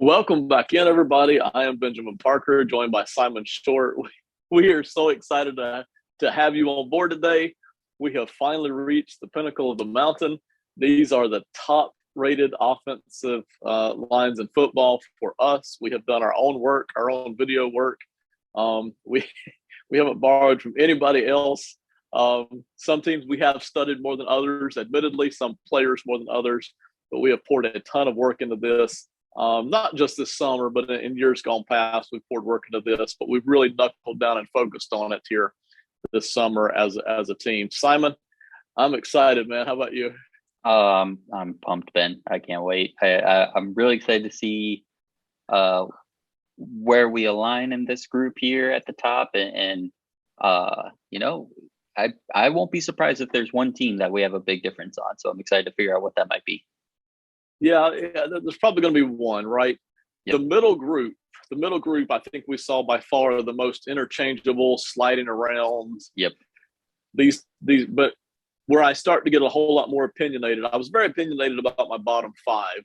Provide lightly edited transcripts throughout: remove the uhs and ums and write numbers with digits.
Welcome back in, everybody. I am Benjamin Parker, joined by Simon Short. We are so excited to have you on board today. We have finally reached the pinnacle of the mountain. These are the top rated offensive lines in football for us. We have done our own work, our own video work. We we haven't borrowed from anybody else. Some teams we have studied more than others, admittedly, some players more than others, but we have poured a ton of work into this. Not just this summer, but in years gone past, we've poured work into this, but we've really knuckled down and focused on it here this summer as a team. Simon, I'm excited, man. How about you? I'm pumped, Ben. I can't wait. I'm really excited to see where we align in this group here at the top, and I won't be surprised if there's one team that we have a big difference on. So I'm excited to figure out what that might be. Yeah, there's probably going to be one, right? Yep. The middle group, I think we saw by far the most interchangeable, sliding around. Yep. But where I start to get a whole lot more opinionated, I was very opinionated about my bottom five.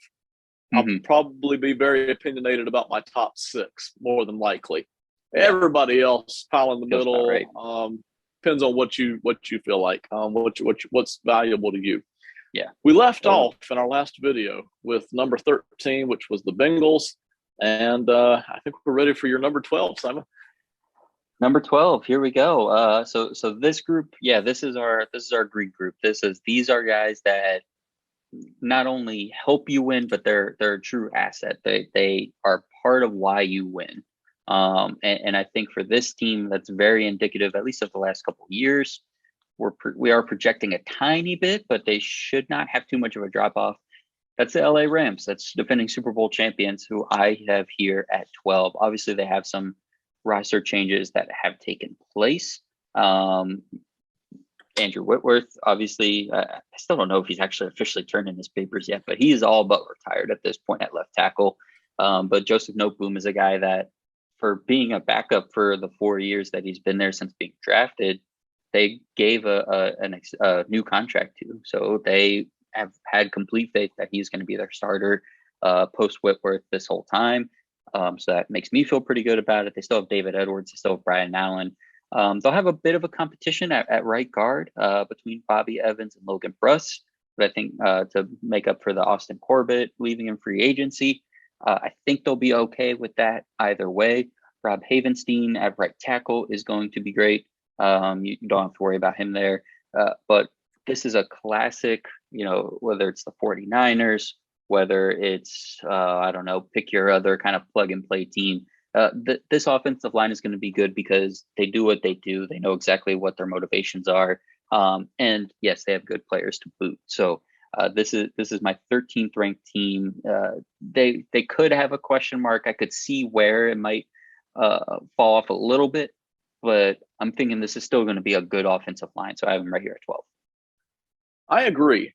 I'll probably be very opinionated about my top six, more than likely. Yeah. Everybody else, pile in the Feels middle. right. Depends on what you feel like. What's valuable to you. Yeah. We left off in our last video with number 13, which was the Bengals. And I think we're ready for your number 12, Simon. Number 12, here we go. So this group, this is our Greek group. These are guys that not only help you win, but they're a true asset. They are part of why you win. And I think for this team, that's very indicative, at least of the last couple of years. We are projecting a tiny bit, but they should not have too much of a drop off. That's the LA Rams. That's defending Super Bowl champions, who I have here at 12. Obviously, they have some roster changes that have taken place. Andrew Whitworth, obviously, I still don't know if he's actually officially turned in his papers yet, but he is all but retired at this point at left tackle. But Joseph Noteboom is a guy that, for being a backup for the 4 years that he's been there since being drafted, they gave a new contract to. So they have had complete faith that he's going to be their starter post Whitworth this whole time. So that makes me feel pretty good about it. They still have David Edwards. They still have Brian Allen. They'll have a bit of a competition at right guard between Bobby Evans and Logan Bruss. But I think to make up for the Austin Corbett leaving in free agency, I think they'll be okay with that either way. Rob Havenstein at right tackle is going to be great. You don't have to worry about him there. But this is a classic, whether it's the 49ers, whether it's, pick your other kind of plug and play team. This offensive line is going to be good because they do what they do. They know exactly what their motivations are. And yes, they have good players to boot. So this is my 13th ranked team. They could have a question mark. I could see where it might fall off a little bit, but I'm thinking this is still going to be a good offensive line. So I have them right here at 12. I agree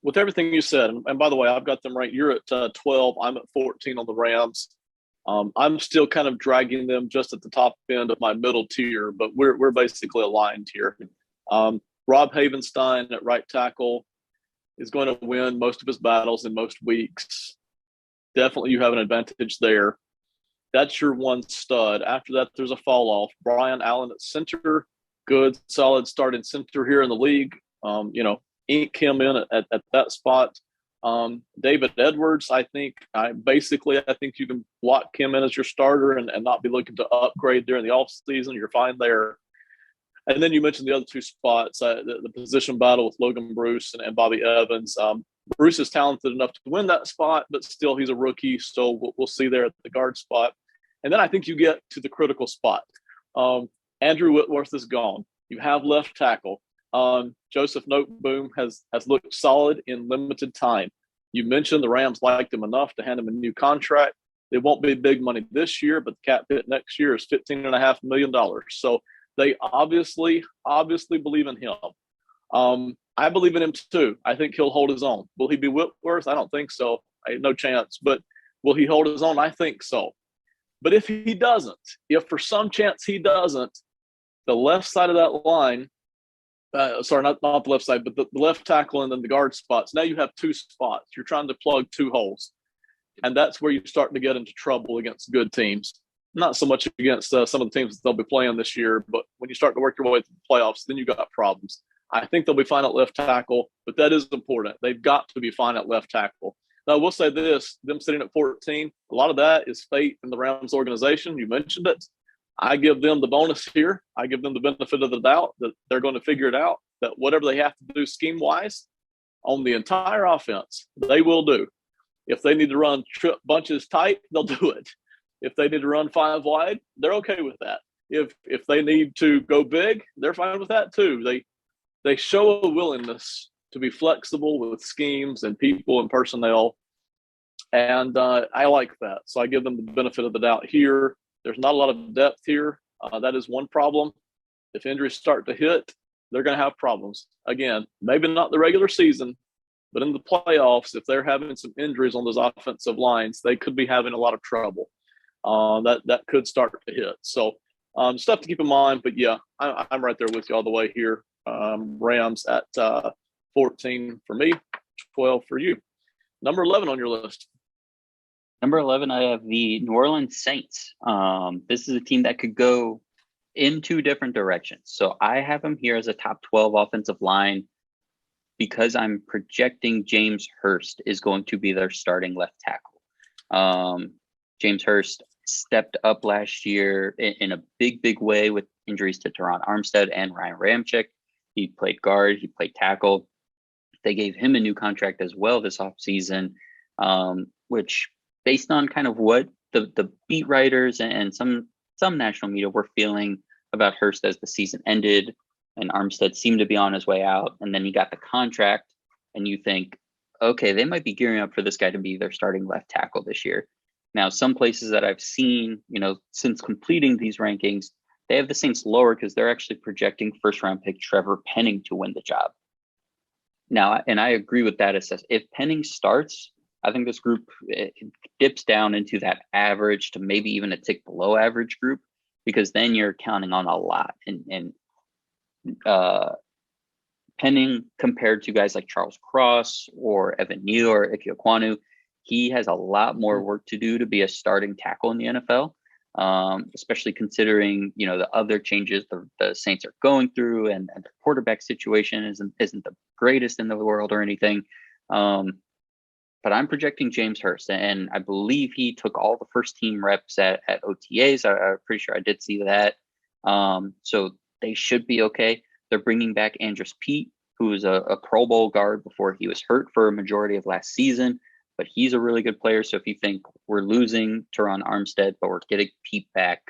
with everything you said. And by the way, I've got them right. You're at 12. I'm at 14 on the Rams. I'm still kind of dragging them just at the top end of my middle tier, but we're basically aligned here. Rob Havenstein at right tackle is going to win most of his battles in most weeks. Definitely you have an advantage there. That's your one stud. After that, there's a fall off. Brian Allen at center, good, solid starting center here in the league. Ink him in at that spot. David Edwards, I think you can lock him in as your starter and not be looking to upgrade during the offseason. You're fine there. And then you mentioned the other two spots, the position battle with Logan Bruce and Bobby Evans. Bruce is talented enough to win that spot, but still he's a rookie, so we'll see there at the guard spot. And then I think you get to the critical spot. Andrew Whitworth is gone. You have left tackle. Joseph Noteboom has looked solid in limited time. You mentioned the Rams liked him enough to hand him a new contract. It won't be big money this year, but the cap hit next year is $15.5 million. So they obviously believe in him. I believe in him too. I think he'll hold his own. Will he be Whitworth? I don't think so. No chance. But will he hold his own? I think so. But if he doesn't, if for some chance he doesn't, the left side of that line, not the left side, but the left tackle and then the guard spots. Now you have two spots. You're trying to plug two holes. And that's where you start to get into trouble against good teams. Not so much against some of the teams that they'll be playing this year, but when you start to work your way through the playoffs, then you got problems. I think they'll be fine at left tackle, but that is important. They've got to be fine at left tackle. Now, I will say this, them sitting at 14, a lot of that is faith in the Rams organization. You mentioned it. I give them the bonus here. I give them the benefit of the doubt that they're going to figure it out, that whatever they have to do scheme-wise on the entire offense, they will do. If they need to run trip bunches tight, they'll do it. If they need to run 5 wide, they're okay with that. If they need to go big, they're fine with that too. They show a willingness to be flexible with schemes and people and personnel, and I like that. So I give them the benefit of the doubt here. There's not a lot of depth here. That is one problem. If injuries start to hit, they're going to have problems. Again, maybe not the regular season, but in the playoffs, if they're having some injuries on those offensive lines, they could be having a lot of trouble. That could start to hit. So stuff to keep in mind. But yeah, I'm right there with you all the way here. Rams at 14 for me, 12 for you. Number 11 on your list. Number 11, I have the New Orleans Saints. This is a team that could go in 2 different directions. So I have them here as a top 12 offensive line because I'm projecting James Hurst is going to be their starting left tackle. James Hurst stepped up last year in a big way with injuries to Teron Armstead and Ryan Ramczyk. He played guard, he played tackle. They gave him a new contract as well this offseason, which based on kind of what the beat writers and some national media were feeling about Hurst as the season ended and Armstead seemed to be on his way out. And then he got the contract and you think, okay, they might be gearing up for this guy to be their starting left tackle this year. Now, some places that I've seen, since completing these rankings, they have the Saints lower because they're actually projecting first-round pick Trevor Penning to win the job. Now, and I agree with that assessment. If Penning starts, I think this group dips down into that average to maybe even a tick below average group, because then you're counting on a lot. And Penning, compared to guys like Charles Cross or Evan Neal or Ike Ekwonu, he has a lot more work to do to be a starting tackle in the NFL, especially considering, the other changes the Saints are going through and their quarterback situation isn't the greatest in the world or anything. But I'm projecting James Hurst, and I believe he took all the first team reps at OTAs. I'm pretty sure I did see that. So they should be okay. They're bringing back Andrus Peat, who was a Pro Bowl guard before he was hurt for a majority of last season. But he's a really good player. So if you think we're losing Teron Armstead, but we're getting Peat back,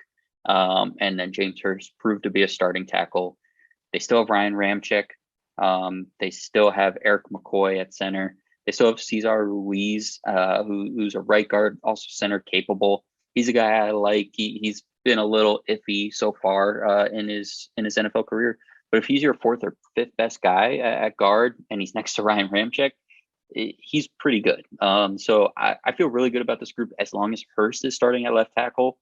and then James Hurst proved to be a starting tackle, they still have Ryan Ramczyk. They still have Eric McCoy at center. They still have Cesar Ruiz, who's a right guard, also center capable. He's a guy I like. He's been a little iffy so far in his NFL career. But if he's your 4th or 5th best guy at guard and he's next to Ryan Ramczyk, he's pretty good. So I feel really good about this group as long as Hurst is starting at left tackle,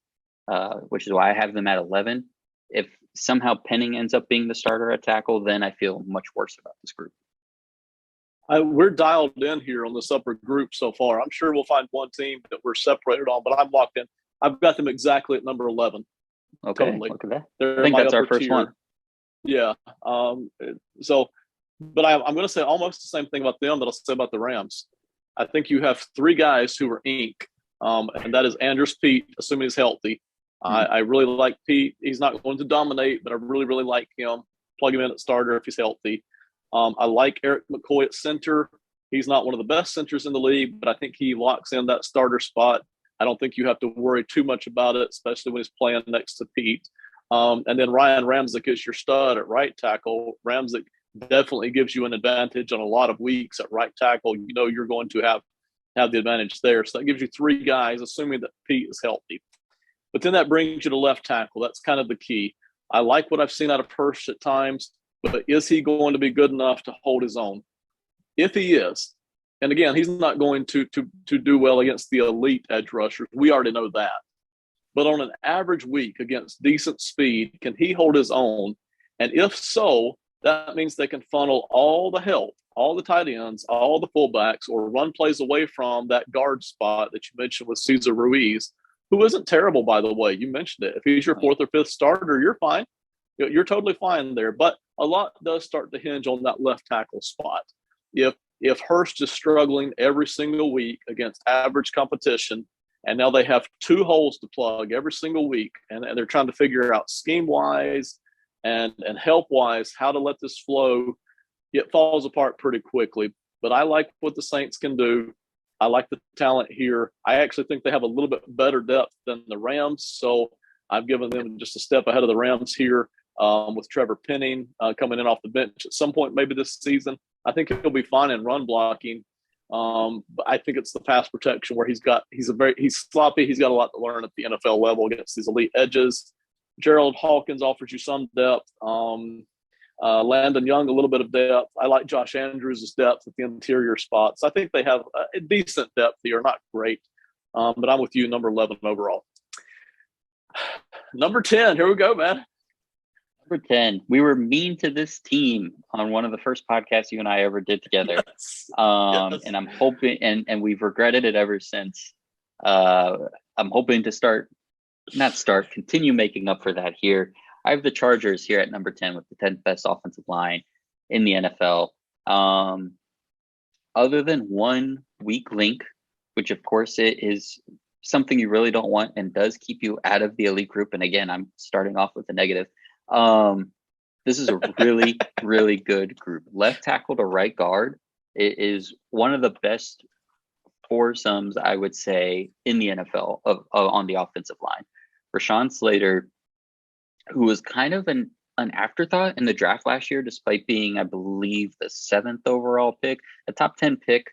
which is why I have them at 11. If somehow Penning ends up being the starter at tackle, then I feel much worse about this group. We're dialed in here on this upper group so far. I'm sure we'll find one team that we're separated on, but I'm locked in. I've got them exactly at number 11. Okay, totally. Look at that. They're I think that's our first tier. one. Yeah. But I'm going to say almost the same thing about them that I'll say about the Rams. I think you have 3 guys who are ink, and that is Andrus Peat, assuming he's healthy. I really like Peat. He's not going to dominate, but I really, really like him. Plug him in at starter if he's healthy. I like Eric McCoy at center. He's not one of the best centers in the league, but I think he locks in that starter spot. I don't think you have to worry too much about it, especially when he's playing next to Peat. And then Ryan Ramczyk is your stud at right tackle. Ramczyk definitely gives you an advantage on a lot of weeks at right tackle. You're going to have the advantage there. So that gives you 3 guys, assuming that Peat is healthy. But then that brings you to left tackle. That's kind of the key. I like what I've seen out of Hurst at times, but is he going to be good enough to hold his own? If he is, and again, he's not going to do well against the elite edge rushers. We already know that. But on an average week against decent speed, can he hold his own? And if so, That means they can funnel all the help, all the tight ends, all the fullbacks, or run plays away from that guard spot that you mentioned with Cesar Ruiz, who isn't terrible, by the way. You mentioned it. If he's your fourth or fifth starter, you're fine. You're totally fine there. But a lot does start to hinge on that left tackle spot. If Hurst is struggling every single week against average competition, and now they have two holes to plug every single week, and they're trying to figure out scheme wise and help wise how to let this flow, it falls apart pretty quickly. But I like what the Saints can do. I like the talent here. I actually think they have a little bit better depth than the Rams, so I've given them just a step ahead of the Rams here, with Trevor Penning coming in off the bench at some point maybe this season. I think he'll be fine in run blocking. But I think it's the pass protection where he's sloppy. He's got a lot to learn at the NFL level against these elite edges. Gerald Hawkins offers you some depth. Landon Young, a little bit of depth. I like Josh Andrews' depth at the interior spots. I think they have a decent depth here, not great. But I'm with you, number 11 overall. Number 10, here we go, man. Number 10, we were mean to this team on one of the first podcasts you and I ever did together. Yes. And I'm hoping, and we've regretted it ever since. I'm hoping to continue making up for that here. I have the Chargers here at number 10 with the 10th best offensive line in the NFL. Other than one weak link, which of course it is something you really don't want and does keep you out of the elite group. And again, I'm starting off with a negative. This is a really, really good group. Left tackle to right guard. It is one of the best foursomes, I would say, in the NFL on the offensive line. Rashawn Slater, who was kind of an afterthought in the draft last year, despite being, I believe, the 7th overall pick, a top 10 pick.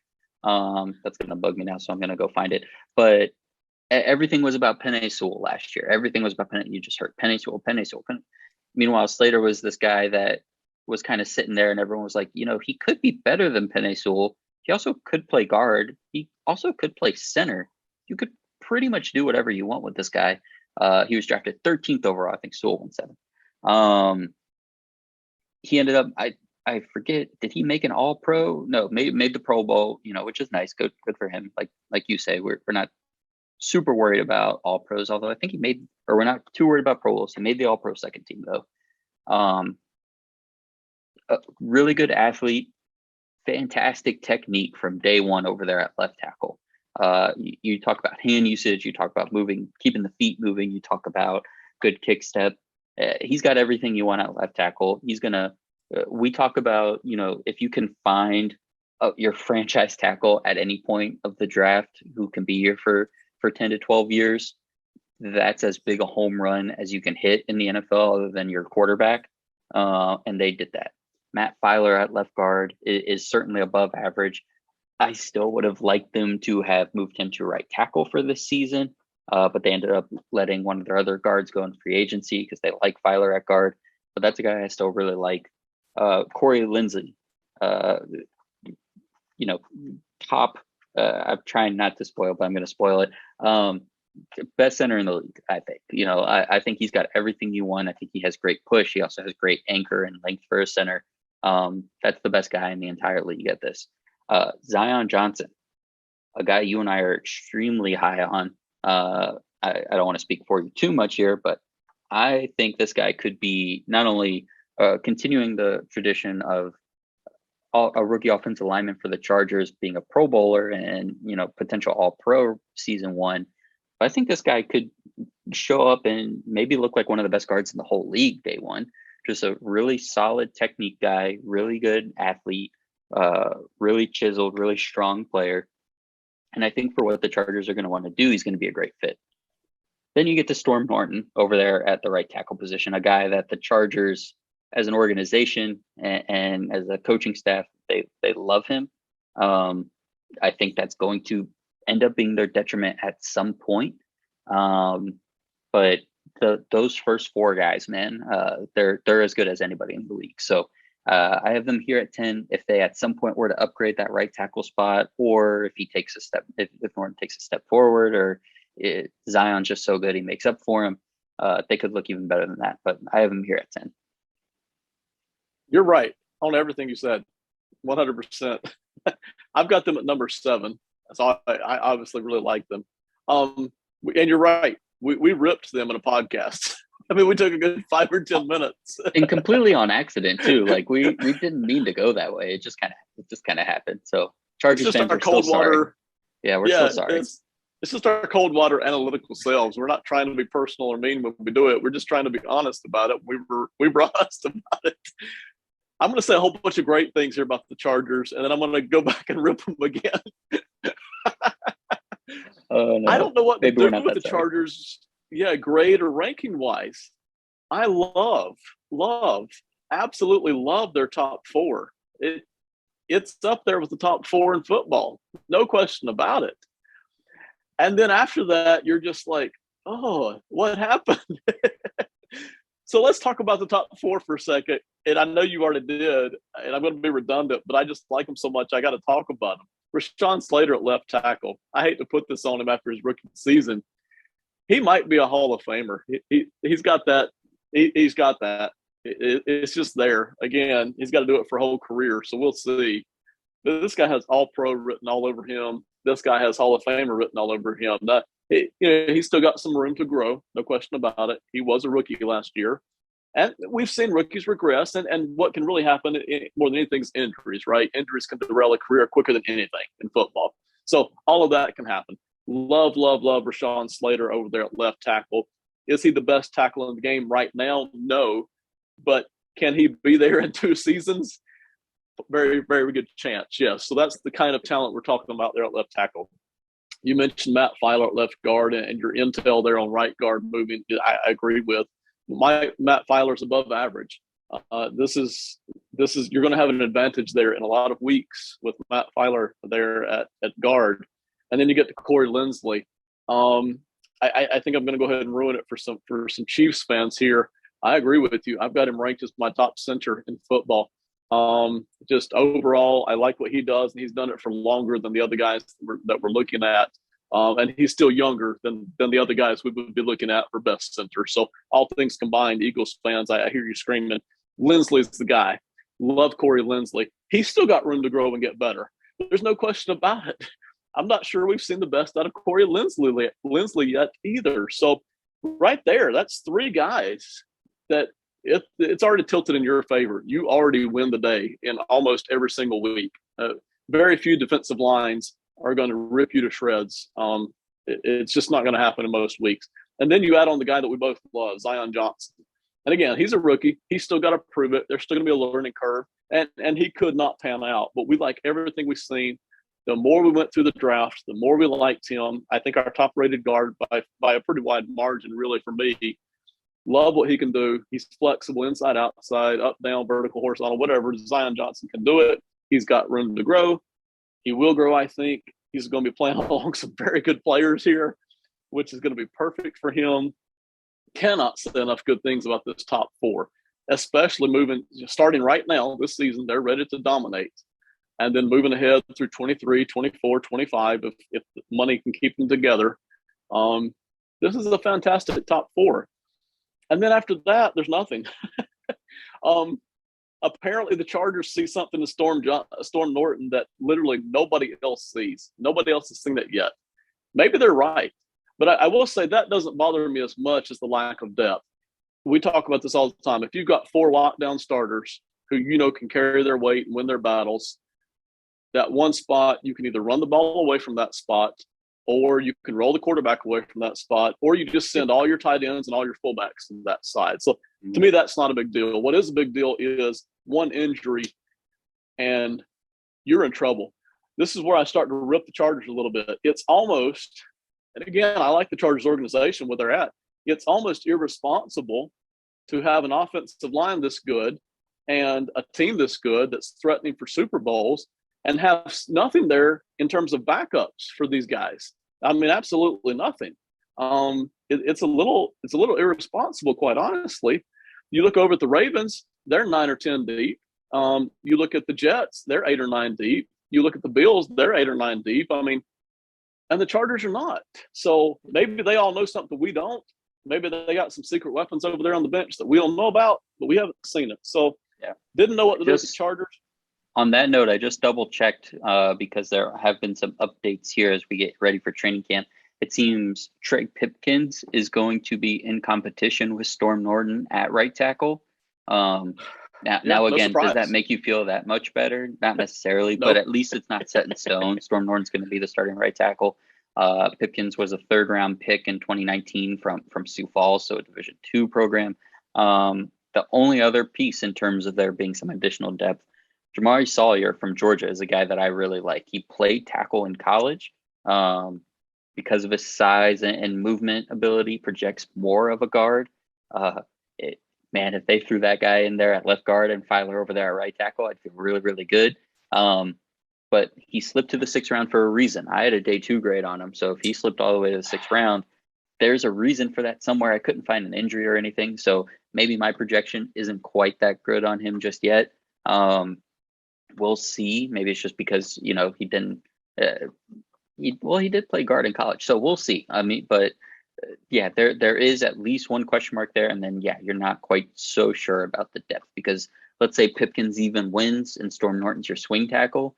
That's going to bug me now, so I'm going to go find it. But everything was about Penei Sewell last year. Everything was about Penei. You just heard Penei Sewell. Meanwhile, Slater was this guy that was kind of sitting there, and everyone was like, he could be better than Penei Sewell. He also could play guard. He also could play center. You could pretty much do whatever you want with this guy. He was drafted 13th overall. I think Sewell went 7th. He ended up, I forget, did he make an All-Pro? No, made the Pro Bowl, which is nice. Good for him. Like you say, we're not super worried about All-Pros, although I think we're not too worried about Pro Bowls. He made the All-Pro second team though. A really good athlete, fantastic technique from day one over there at left tackle. You talk about hand usage, you talk about moving, keeping the feet moving, you talk about good kick step. He's got everything you want at left tackle. He's gonna. We talk about, if you can find your franchise tackle at any point of the draft who can be here for 10 to 12 years, that's as big a home run as you can hit in the NFL other than your quarterback. And they did that. Matt Filer at left guard is certainly above average. I still would have liked them to have moved him to right tackle for this season, but they ended up letting one of their other guards go in free agency because they like Filer at guard. But that's a guy I still really like. Corey Linsley, top. I'm trying not to spoil, but I'm going to spoil it. Best center in the league, I think. I think he's got everything you want. I think he has great push. He also has great anchor and length for a center. That's the best guy in the entire league at this. Zion Johnson, a guy you and I are extremely high on. I don't want to speak for you too much here, but I think this guy could be not only continuing the tradition of a rookie offensive lineman for the Chargers being a Pro Bowler and potential All-Pro season one, but I think this guy could show up and maybe look like one of the best guards in the whole league day one. Just a really solid technique guy, really good athlete, really chiseled, really strong player. And I think for what the Chargers are going to want to do, he's going to be a great fit. Then you get to Storm Norton over there at the right tackle position, a guy that the Chargers as an organization and as a coaching staff, they love him. I think that's going to end up being their detriment at some point. But those first four guys, man, they're as good as anybody in the league. So I have them here at 10. If they at some point were to upgrade that right tackle spot, or if he takes a step, if Norton takes a step forward, or Zion's just so good he makes up for him, they could look even better than that. But I have them here at 10. You're right on everything you said. 100%. I've got them at number 7. So I obviously really like them. And you're right. We ripped them in a podcast. I mean, we took a good 5 or 10 minutes. And completely on accident too. Like we didn't mean to go that way. It just kind of happened. So It's Chargers just fans our are still cold water. sorry. Yeah, we're still sorry. It's just our cold water analytical selves. We're not trying to be personal or mean when we do it. We're just trying to be honest about it. We were honest about it. I'm going to say a whole bunch of great things here about the Chargers, and then I'm going to go back and rip them again. Oh no. I don't know what to Maybe we're do not with that the sorry. Chargers. Yeah, grade or ranking wise. I love, absolutely love their top 4. It's up there with the top 4 in football, no question about it. And then after that, you're just like, oh, what happened? So let's talk about the top 4 for a second. And I know you already did, and I'm going to be redundant, but I just like them so much. I got to talk about them. Rashawn Slater at left tackle. I hate to put this on him after his rookie season. He might be a Hall of Famer. He's got that. He's got that. It's just there. Again, he's got to do it for a whole career. So we'll see. This guy has All Pro written all over him. This guy has Hall of Famer written all over him. He's still got some room to grow, no question about it. He was a rookie last year. And we've seen rookies regress, and what can really happen more than anything is injuries, right? Injuries can derail a career quicker than anything in football. So all of that can happen. Love Rashawn Slater over there at left tackle. Is he the best tackle in the game right now? No. But can he be there in 2 seasons? Very, very good chance, yes. So that's the kind of talent we're talking about there at left tackle. You mentioned Matt Feiler at left guard, and your intel there on right guard moving, I agree with. Matt Feiler's above average. This is you're going to have an advantage there in a lot of weeks with Matt Feiler there at guard, and then you get to Corey Linsley. I think I'm going to go ahead and ruin it for some Chiefs fans here. I agree with you. I've got him ranked as my top center in football. Just overall, I like what he does, and he's done it for longer than the other guys that we're looking at. And he's still younger than the other guys we would be looking at for best center. So all things combined, Eagles fans, I hear you screaming. Linsley's the guy. Love Corey Linsley. He's still got room to grow and get better. There's no question about it. I'm not sure we've seen the best out of Corey Linsley yet either. So right there, that's 3 guys that it's already tilted in your favor. You already win the day in almost every single week. Very few defensive lines are going to rip you to shreds. It's just not going to happen in most weeks. And then you add on the guy that we both love, Zion Johnson. And again, he's a rookie. He's still got to prove it. There's still going to be a learning curve. And he could not pan out. But we like everything we've seen. The more we went through the draft, the more we liked him. I think our top-rated guard by a pretty wide margin, really, for me. Love what he can do. He's flexible inside, outside, up, down, vertical, horizontal, whatever. Zion Johnson can do it. He's got room to grow. He will grow, I think. He's going to be playing along some very good players here, which is going to be perfect for him. Cannot say enough good things about this top 4, especially starting right now this season. They're ready to dominate. And then moving ahead through 23, 24, 25, if the money can keep them together. This is a fantastic top 4. And then after that, there's nothing. Apparently, the Chargers see something in Storm Norton that literally nobody else sees. Nobody else has seen it yet. Maybe they're right. But I will say that doesn't bother me as much as the lack of depth. We talk about this all the time. If you've got 4 lockdown starters who can carry their weight and win their battles, that one spot, you can either run the ball away from that spot, or you can roll the quarterback away from that spot, or you just send all your tight ends and all your fullbacks to that side. So to me, that's not a big deal. What is a big deal is one injury and you're in trouble. This is where I start to rip the Chargers a little bit. It's almost, and again, I like the Chargers organization where they're at. It's almost irresponsible to have an offensive line this good and a team this good that's threatening for Super Bowls and have nothing there in terms of backups for these guys. I mean, absolutely nothing. It's a little irresponsible, quite honestly. You look over at the Ravens, they're 9 or 10 deep. You look at the Jets, they're 8 or 9 deep. You look at the Bills, they're 8 or 9 deep. I mean, and the Chargers are not. So maybe they all know something we don't. Maybe they got some secret weapons over there on the bench that we don't know about, but we haven't seen it. So Yeah. Didn't know what to do with the Chargers. On that note, I just double checked because there have been some updates here as we get ready for training camp. It seems Trey Pipkins is going to be in competition with Storm Norton at right tackle. Now again, does that make you feel that much better? Not necessarily, but at least it's not set in stone. Storm Norton's going to be the starting right tackle. Pipkins was a 3rd-round pick in 2019 from Sioux Falls, so a Division II program. The only other piece in terms of there being some additional depth, Jamari Sawyer from Georgia is a guy that I really like. He played tackle in college. Because of his size and movement ability, projects more of a guard. If they threw that guy in there at left guard and Filer over there at right tackle, I'd feel really, really good. But he slipped to the 6th round for a reason. I had a day 2 grade on him. So if he slipped all the way to the 6th round, there's a reason for that somewhere. I couldn't find an injury or anything. So maybe my projection isn't quite that good on him just yet. We'll see. Maybe it's just because, he didn't, he did play guard in college. So we'll see. But there is at least one question mark there. And then, you're not quite so sure about the depth because let's say Pipkins even wins and Storm Norton's your swing tackle.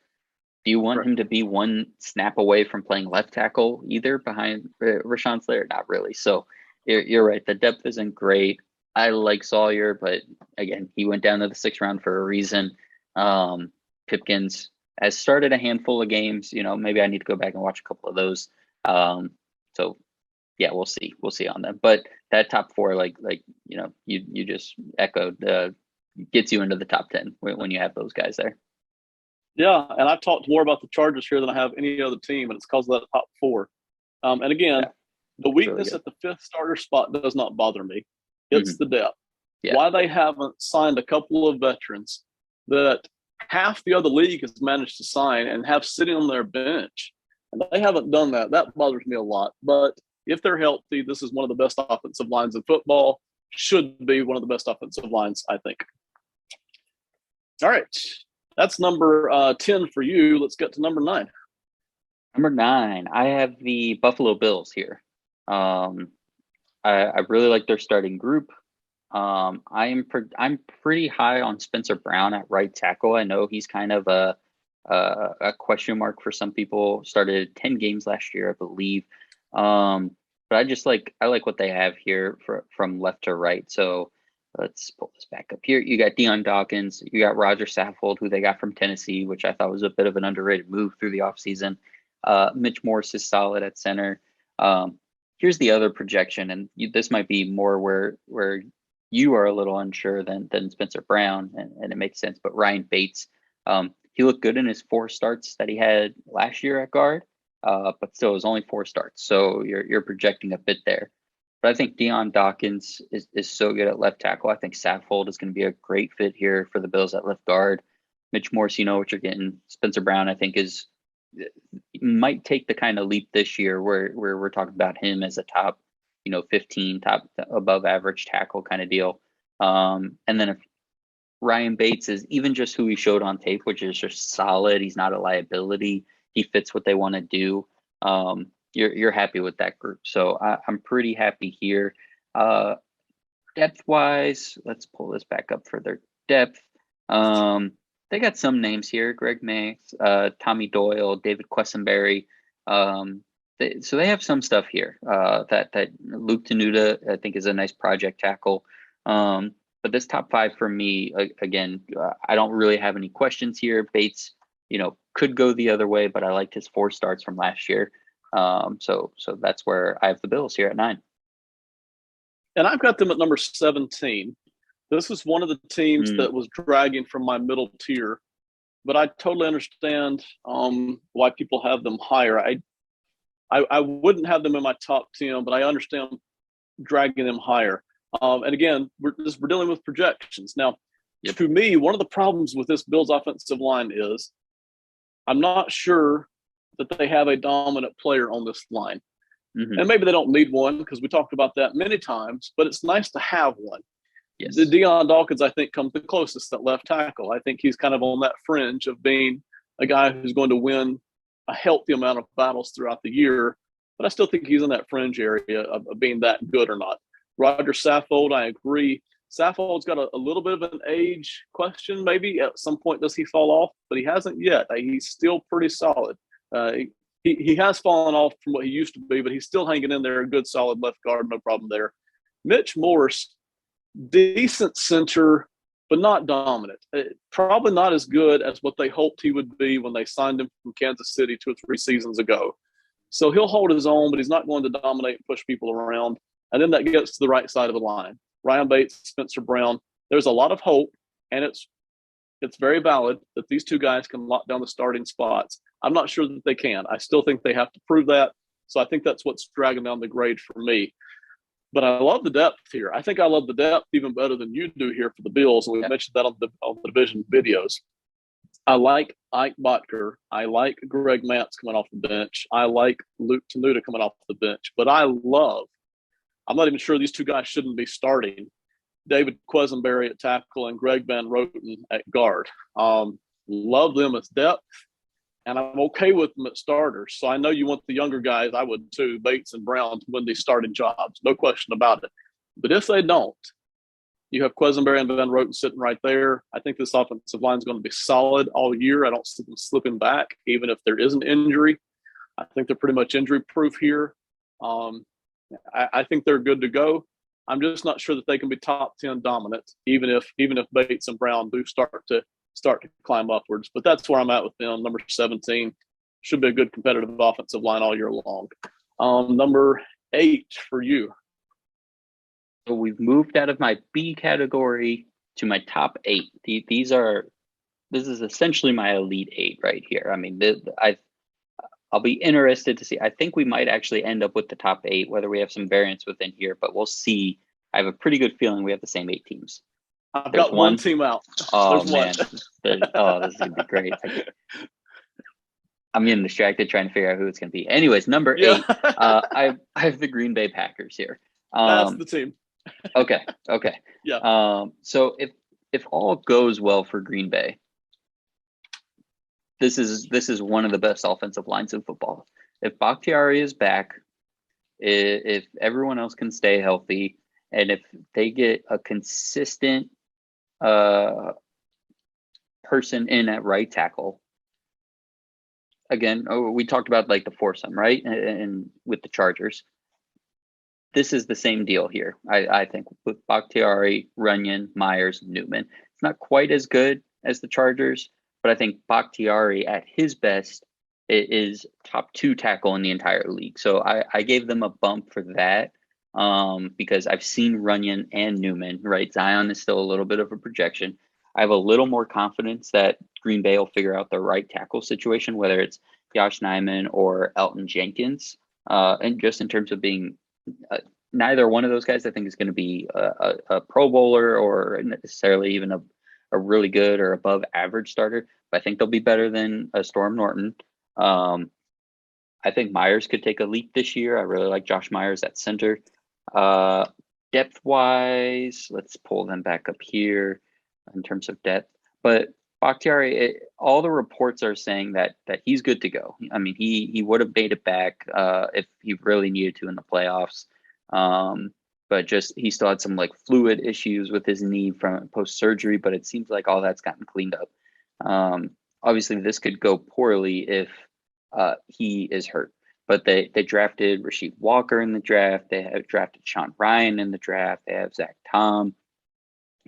Do you want him to be one snap away from playing left tackle either behind Rashawn Slater? Not really. So you're right. The depth isn't great. I like Sawyer, but again, he went down to the 6th round for a reason. Pipkins has started a handful of games. Maybe I need to go back and watch a couple of those. We'll see. We'll see on them. But that top 4, you just echoed, gets you into the top 10 when you have those guys there. Yeah, and I've talked more about the Chargers here than I have any other team, and it's because of that top 4. And again, the weakness really at the 5th starter spot does not bother me. It's the depth. Yeah. Why they haven't signed a couple of veterans that half the other league has managed to sign and have sitting on their bench, and they haven't done that. That bothers me a lot. But if they're healthy, this is one of the best offensive lines in football. Should be one of the best offensive lines, I think. All right. That's number 10 for you. Let's get to number 9. Number 9, I have the Buffalo Bills here. I really like their starting group. I'm pretty high on Spencer Brown at right tackle. I know he's kind of a question mark for some people. Started 10 games last year, I believe. But I like what they have here from left to right. So let's pull this back up here. You got Dion Dawkins. You got Roger Saffold, who they got from Tennessee, which I thought was a bit of an underrated move through the offseason. Mitch Morse is solid at center. Here's the other projection, and this might be more where you are a little unsure than Spencer Brown, and it makes sense. But Ryan Bates, he looked good in his 4 starts that he had last year at guard, but still it was only 4 starts. So you're projecting a bit there. But I think Dion Dawkins is so good at left tackle. I think Saffold is going to be a great fit here for the Bills at left guard. Mitch Morse, what you're getting. Spencer Brown, I think, might take the kind of leap this year where we're talking about him as a top, 15, top above average tackle kind of deal. And then if Ryan Bates is even just who he showed on tape, which is just solid. He's not a liability. He fits what they want to do. You're happy with that group. So I'm pretty happy here. Depth wise, let's pull this back up for their depth. They got some names here: Greg Mays, Tommy Doyle, David Quessenberry. So they have some stuff here. That Luke Tenuta, I think, is a nice project tackle. But this top 5 for me, again, I don't really have any questions here. Bates, could go the other way, but I liked his 4 starts from last year. So that's where I have the Bills here at 9. And I've got them at number 17. This is one of the teams that was dragging from my middle tier, but I totally understand why people have them higher. I wouldn't have them in my top 10, but I understand dragging them higher. And again, we're dealing with projections. Now, to me, one of the problems with this Bills offensive line is I'm not sure that they have a dominant player on this line. Mm-hmm. And maybe they don't need one because we talked about that many times, but it's nice to have one. Yes. The Dion Dawkins, I think, comes the closest at left tackle. I think he's kind of on that fringe of being a guy who's going to win a healthy amount of battles throughout the year, but I still think he's in that fringe area of being that good or not. Roger Saffold, I agree. Saffold's got a little bit of an age question, maybe. At some point, does he fall off? But he hasn't yet. He's still pretty solid. He has fallen off from what he used to be, but he's still hanging in there. A good, solid left guard, no problem there. Mitch Morse, decent center, but not dominant. Probably not as good as what they hoped he would be when they signed him from Kansas City 2 or 3 seasons ago. So he'll hold his own, but he's not going to dominate and push people around. And then that gets to the right side of the line. Ryan Bates, Spencer Brown. There's a lot of hope, and it's very valid that these two guys can lock down the starting spots. I'm not sure that they can. I still think they have to prove that. So I think that's what's dragging down the grade for me. But I love the depth here. I think I love the depth even better than you do here for the Bills. And we mentioned that on the division videos. I like Ike Botker. I like Greg Mance coming off the bench. I like Luke Tenuta coming off the bench. But I'm not even sure these two guys shouldn't be starting. David Quesenberry at tackle and Greg Van Roten at guard. Love them as depth, and I'm okay with them at starters. So I know you want the younger guys, I would too, Bates and Brown, to win these starting jobs. No question about it. But if they don't, you have Quesenberry and Van Roten sitting right there. I think this offensive line is going to be solid all year. I don't see them slipping back, even if there is an injury. I think they're pretty much injury-proof here. I think they're good to go. I'm just not sure that they can be top 10 dominant, even if Bates and Brown do start to climb upwards. But that's where I'm at with them. Number 17 should be a good competitive offensive line all year long. Number 8 for you. So we've moved out of my B category to my top 8. This is essentially my elite 8 right here. I mean, I'll be interested to see. I think we might actually end up with the top 8, whether we have some variance within here, but we'll see. I have a pretty good feeling we have the same 8 teams. I've got one team out. Oh, man. This is going to be great. I'm getting distracted trying to figure out who it's going to be. Anyways, number 8, I have the Green Bay Packers here. That's the team. Okay. Yeah. So if all goes well for Green Bay, this is one of the best offensive lines in football. If Bakhtiari is back, if everyone else can stay healthy, and if they get a consistent person in at right tackle, again, we talked about like the foursome, right? And with the Chargers, this is the same deal here. I think with Bakhtiari, Runyon, Myers, Newman. It's not quite as good as the Chargers, but I think Bakhtiari at his best is top 2 tackle in the entire league. So I gave them a bump for that because I've seen Runyon and Newman, right? Zion is still a little bit of a projection. I have a little more confidence that Green Bay will figure out the right tackle situation, whether it's Josh Nijman or Elton Jenkins. And just in terms of being neither one of those guys, I think, is going to be a Pro Bowler or necessarily even a really good or above average starter. But I think they'll be better than a Storm Norton. I think Myers could take a leap this year. I really like Josh Myers at center. Depth-wise, let's pull them back up here in terms of depth. But Bakhtiari, all the reports are saying that he's good to go. I mean, he would have made it back if he really needed to in the playoffs. But just he still had some like fluid issues with his knee from post-surgery, but it seems like all that's gotten cleaned up. Obviously, this could go poorly if he is hurt. But they drafted Rasheed Walker in the draft. They have drafted Sean Ryan in the draft. They have Zach Tom.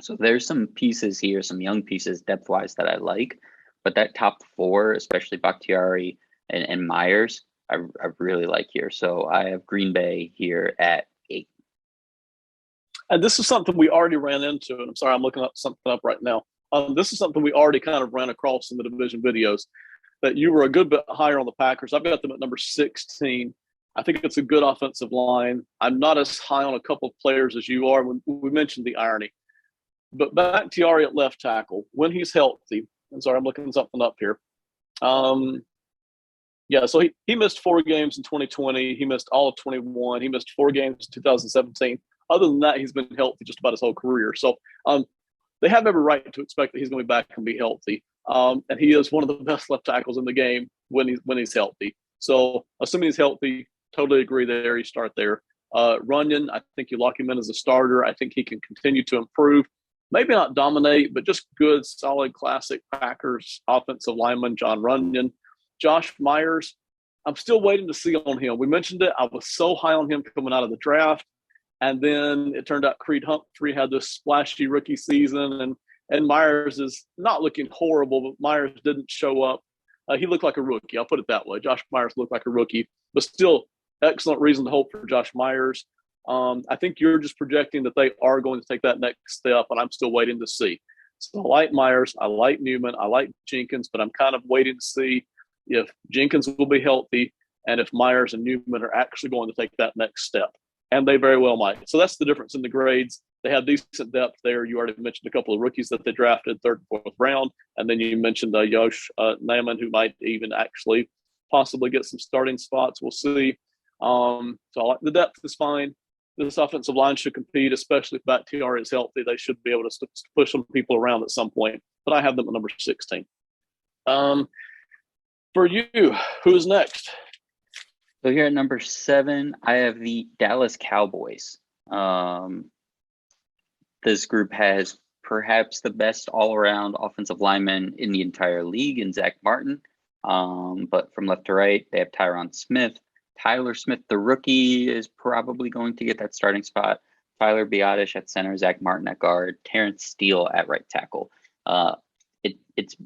So there's some pieces here, some young pieces depth-wise that I like. But that top 4, especially Bakhtiari and Myers, I really like here. So I have Green Bay here at 8. And this is something we already ran into. And I'm sorry, I'm looking something up right now. This is something we already kind of ran across in the division videos, that you were a good bit higher on the Packers. I've got them at number 16. I think it's a good offensive line. I'm not as high on a couple of players as you are. We mentioned the irony. But Bakhtiari at left tackle, when he's healthy, I'm sorry, I'm looking something up here. So he missed 4 games in 2020. He missed all of 21. He missed 4 games in 2017. Other than that, he's been healthy just about his whole career. So they have every right to expect that he's going to be back and be healthy. And he is one of the best left tackles in the game when he's healthy. So assuming he's healthy, totally agree there. You start there. Runyon, I think you lock him in as a starter. I think he can continue to improve. Maybe not dominate, but just good, solid, classic Packers offensive lineman, John Runyon. Josh Myers, I'm still waiting to see on him. We mentioned it. I was so high on him coming out of the draft. And then it turned out Creed Humphrey had this splashy rookie season, and Myers is not looking horrible, but Myers didn't show up. He looked like a rookie. I'll put it that way. Josh Myers looked like a rookie, but still excellent reason to hope for Josh Myers. I think you're just projecting that they are going to take that next step, and I'm still waiting to see. So I like Myers. I like Newman. I like Jenkins, but I'm kind of waiting to see if Jenkins will be healthy and if Myers and Newman are actually going to take that next step. And they very well might. So that's the difference in the grades. They have decent depth there. You already mentioned a couple of rookies that they drafted third and fourth round. And then you mentioned Yosh Naaman, who might even actually possibly get some starting spots. We'll see. So the depth is fine. This offensive line should compete, especially if Bakhtiari is healthy. They should be able to push some people around at some point. But I have them at number 16. For you, who's next? So here at number 7, I have the Dallas Cowboys. This group has perhaps the best all-around offensive lineman in the entire league in Zach Martin. But from left to right, they have Tyron Smith. Tyler Smith, the rookie, is probably going to get that starting spot. Tyler Biadasz at center, Zach Martin at guard, Terrence Steele at right tackle. It's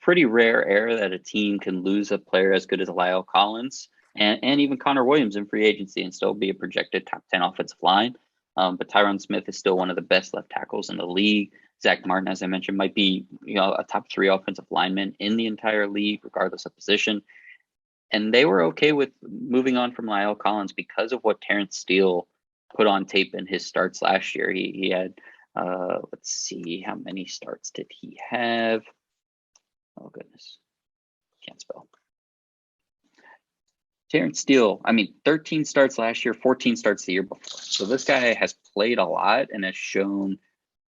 pretty rare air that a team can lose a player as good as La'el Collins and even Connor Williams in free agency and still be a projected top 10 offensive line. But Tyron Smith is still one of the best left tackles in the league. Zach Martin, as I mentioned, might be a top 3 offensive lineman in the entire league, regardless of position. And they were okay with moving on from La'el Collins because of what Terrence Steele put on tape in his starts last year. He had, let's see, how many starts did he have? Oh, goodness. Can't spell. Terrence Steele, 13 starts last year, 14 starts the year before. So this guy has played a lot and has shown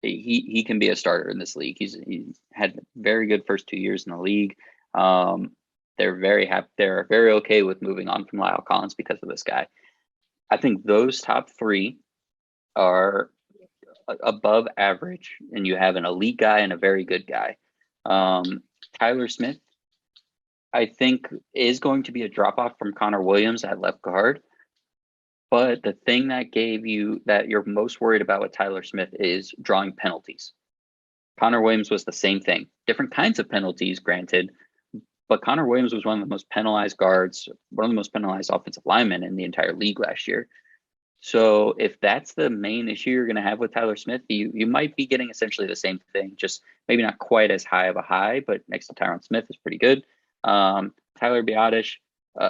he can be a starter in this league. He had very good first 2 years in the league. They're very happy. They're very okay with moving on from La'el Collins because of this guy. I think those top 3 are above average, and you have an elite guy and a very good guy. Tyler Smith, I think, is going to be a drop-off from Connor Williams at left guard. But the thing that you're most worried about with Tyler Smith is drawing penalties. Connor Williams was the same thing. Different kinds of penalties, granted, but Connor Williams was one of the most penalized guards, one of the most penalized offensive linemen in the entire league last year. So if that's the main issue you're going to have with Tyler Smith, you might be getting essentially the same thing, just maybe not quite as high of a high, but next to Tyron Smith is pretty good. Tyler Biadasz,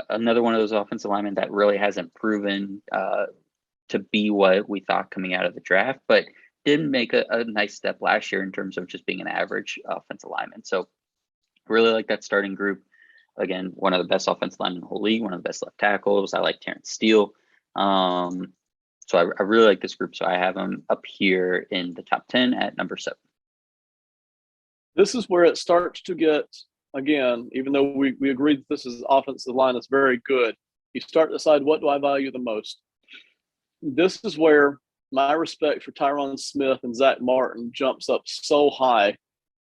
another one of those offensive linemen that really hasn't proven to be what we thought coming out of the draft, but didn't make a nice step last year in terms of just being an average offensive lineman. So I really like that starting group. Again, one of the best offensive linemen in the whole league, one of the best left tackles. I like Terrence Steele. So I really like this group. So I have them up here in the top 10 at number 7. This is where it starts to get, again, even though we agree that this is offensive line that's very good, you start to decide, what do I value the most? This is where my respect for Tyron Smith and Zach Martin jumps up so high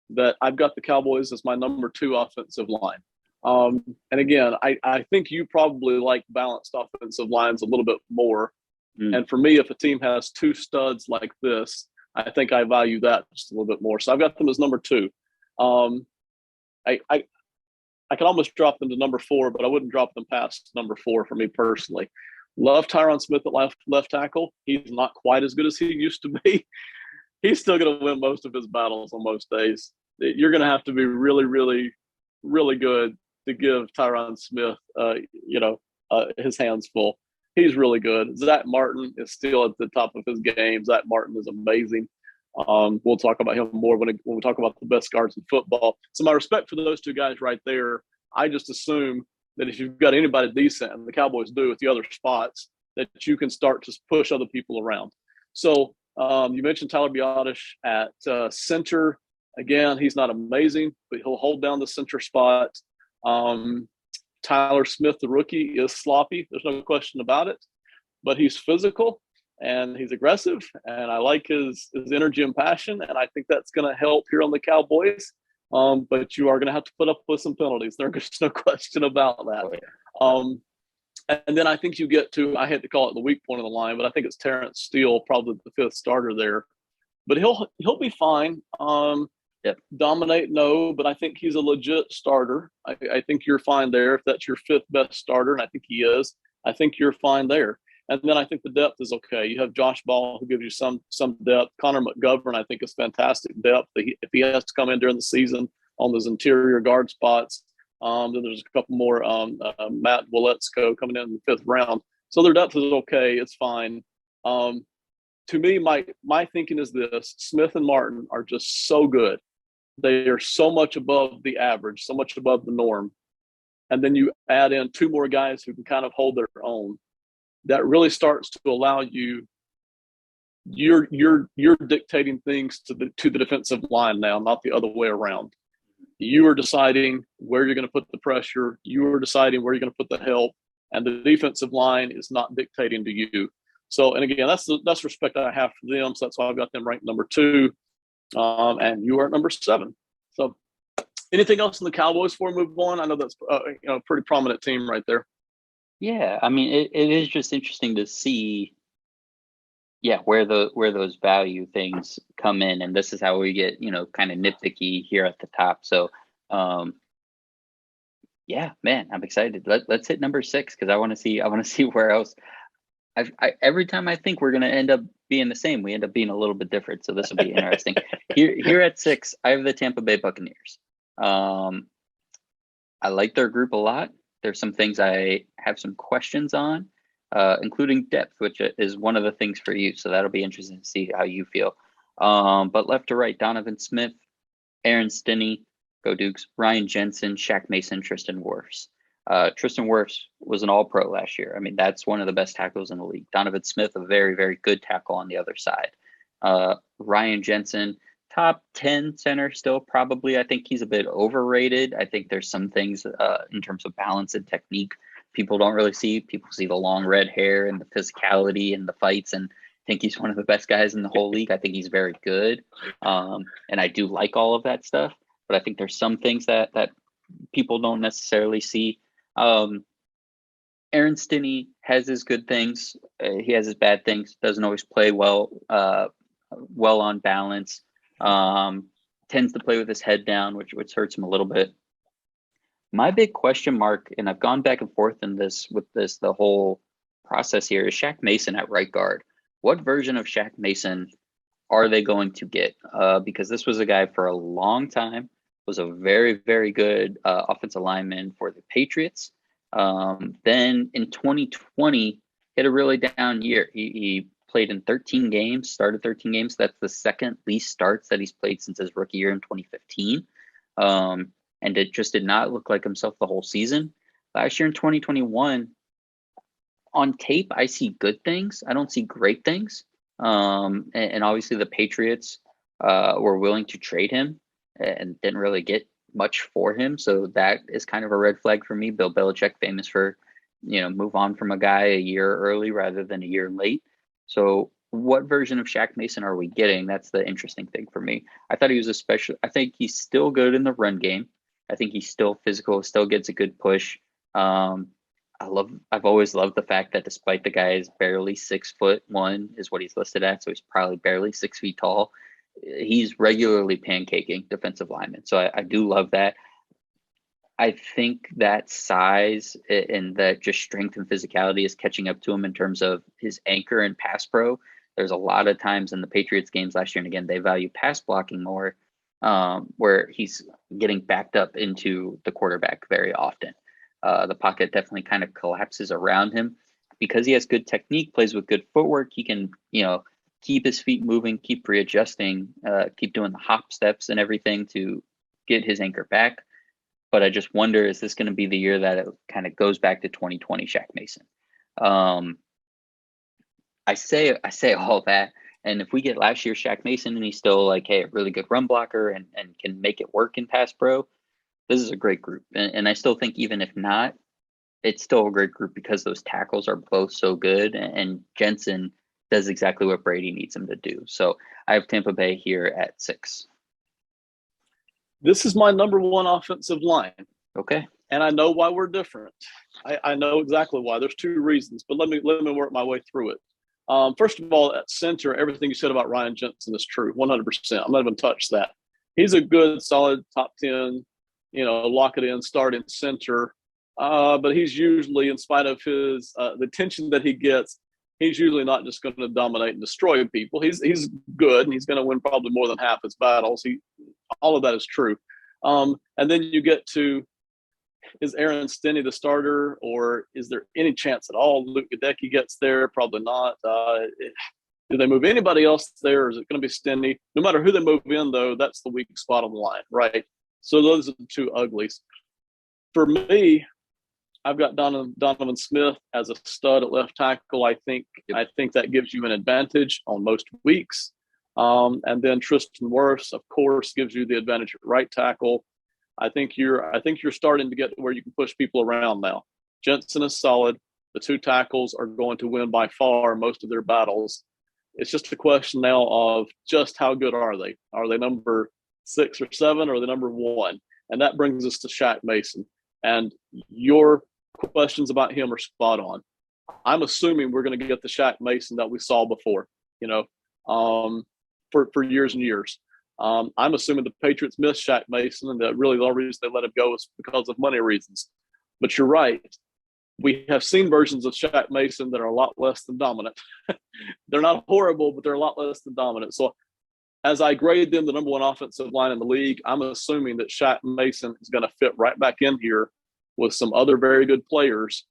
that I've got the Cowboys as my number 2 offensive line. And again, I think you probably like balanced offensive lines a little bit more. And for me, if a team has 2 studs like this, I think I value that just a little bit more. So I've got them as number 2. I could almost drop them to number 4, but I wouldn't drop them past number 4 for me personally. Love Tyron Smith at left tackle. He's not quite as good as he used to be. He's still going to win most of his battles on most days. You're going to have to be really, really, really good to give Tyron Smith, his hands full. He's really good. Zach Martin is still at the top of his game. Zach Martin is amazing. We'll talk about him more when we talk about the best guards in football. So my respect for those 2 guys right there, I just assume that if you've got anybody decent, and the Cowboys do with the other spots, that you can start to push other people around. So you mentioned Tyler Biadasz at center. Again, he's not amazing, but he'll hold down the center spot. Tyler Smith, the rookie, is sloppy. There's no question about it. but he's physical and he's aggressive, and I like his energy and passion, and I think that's going to help here on the Cowboys. But you are going to have to put up with some penalties. There's no question about that. Um, and then I think you get to, I hate to call it the weak point of the line, but I think it's Terrence Steele, probably the fifth starter there. But he'll be fine. Yep. Dominate, no, but I think he's a legit starter. I think you're fine there. If that's your fifth best starter, and I think he is, I think you're fine there. And then I think the depth is okay. You have Josh Ball, who gives you some depth. Connor McGovern, I think, is fantastic depth. If he has to come in during the season on those interior guard spots, then there's a couple more. Matt Waletzko coming in the fifth round. So their depth is okay. It's fine. To me, my thinking is this: Smith and Martin are just so good. They are so much above the average, so much above the norm. And then you add in two more guys who can kind of hold their own. That really starts to allow you. You're dictating things to the defensive line now, not the other way around. You are deciding where you're going to put the pressure. You are deciding where you're going to put the help, and the defensive line is not dictating to you. So, and again, that's respect I have for them. So that's why I've got them ranked number 2, and you are at number 7. So, anything else in the Cowboys before we move on? I know that's a pretty prominent team right there. Yeah, I mean, it is just interesting to see, where those value things come in, and this is how we get kind of nitpicky here at the top. So, man, I'm excited. Let's hit number 6 because I want to see where else. Every time I think we're going to end up being the same, we end up being a little bit different. So this will be interesting. Here at 6, I have the Tampa Bay Buccaneers. I like their group a lot. There's some things I have some questions on, including depth, which is one of the things for you. So that'll be interesting to see how you feel. But left to right, Donovan Smith, Aaron Stinney, go Dukes, Ryan Jensen, Shaq Mason, Tristan Wirfs. Tristan Wirfs was an all-pro last year. I mean, that's one of the best tackles in the league. Donovan Smith, a very, very good tackle on the other side. Ryan Jensen, top 10 center still probably. I think he's a bit overrated. I think there's some things in terms of balance and technique people don't really see. People see the long red hair and the physicality and the fights, and think he's one of the best guys in the whole league. I think he's very good. And I do like all of that stuff, but I think there's some things that people don't necessarily see. Aaron Stinney has his good things. He has his bad things. Doesn't always play well on balance. Tends to play with his head down, which hurts him a little bit. My big question mark, and I've gone back and forth the whole process here, is Shaq Mason at right guard. What version of Shaq Mason are they going to get? Because this was a guy for a long time, was a very, very good offensive lineman for the Patriots. Then in 2020, hit a really down year. He played in 13 games, started 13 games. That's the second least starts that he's played since his rookie year in 2015. And it just did not look like himself the whole season. Last year in 2021, on tape, I see good things. I don't see great things. And obviously the Patriots were willing to trade him and didn't really get much for him. So that is kind of a red flag for me. Bill Belichick, famous for, move on from a guy a year early rather than a year late. So what version of Shaq Mason are we getting? That's the interesting thing for me. I thought he was I think he's still good in the run game. I think he's still physical, still gets a good push. I've always loved the fact that despite the guy is barely 6'1" is what he's listed at, so he's probably barely 6 feet tall. He's regularly pancaking defensive linemen. So I do love that. I think that size and that just strength and physicality is catching up to him in terms of his anchor and pass pro. There's a lot of times in the Patriots games last year, and again, they value pass blocking more, where he's getting backed up into the quarterback very often. The pocket definitely kind of collapses around him. Because he has good technique, plays with good footwork, he can, keep his feet moving, keep readjusting, keep doing the hop steps and everything to get his anchor back. But I just wonder, is this going to be the year that it kind of goes back to 2020 Shaq Mason? I say all that. And if we get last year's Shaq Mason and he's still like, hey, a really good run blocker and can make it work in pass pro, this is a great group. And I still think even if not, it's still a great group because those tackles are both so good, and Jensen does exactly what Brady needs him to do. So I have Tampa Bay here at 6. This is my number one offensive line. Okay. And I know why we're different. I know exactly why. There's two reasons, but let me work my way through it. First of all, at center, everything you said about Ryan Jensen is true, 100%. I'm not even touch that. He's a good, solid top 10, lock it in, start in center. But he's usually, in spite of his the attention that he gets, he's usually not just going to dominate and destroy people. He's good, and he's going to win probably more than half his battles. All of that is true. And then you get to, is Aaron Stinnie the starter, or is there any chance at all Luke Goedeke gets there? Probably not. Do they move anybody else there, or is it going to be Stinnie? No matter who they move in, though, that's the weak spot on the line, right? So those are the two uglies. For me, I've got Donovan Smith as a stud at left tackle. I think that gives you an advantage on most weeks. And then Tristan Wirfs, of course, gives you the advantage at right tackle. I think you're starting to get to where you can push people around now. Jensen is solid. The two tackles are going to win by far most of their battles. It's just a question now of just how good are they? Are they number 6 or 7, or are they number 1? And that brings us to Shaq Mason. And your questions about him are spot on. I'm assuming we're going to get the Shaq Mason that we saw before, for years and years. I'm assuming the Patriots missed Shaq Mason, and that really the only reason they let him go is because of money reasons. But you're right. We have seen versions of Shaq Mason that are a lot less than dominant. They're not horrible, but they're a lot less than dominant. So as I grade them the number one offensive line in the league, I'm assuming that Shaq Mason is going to fit right back in here with some other very good players,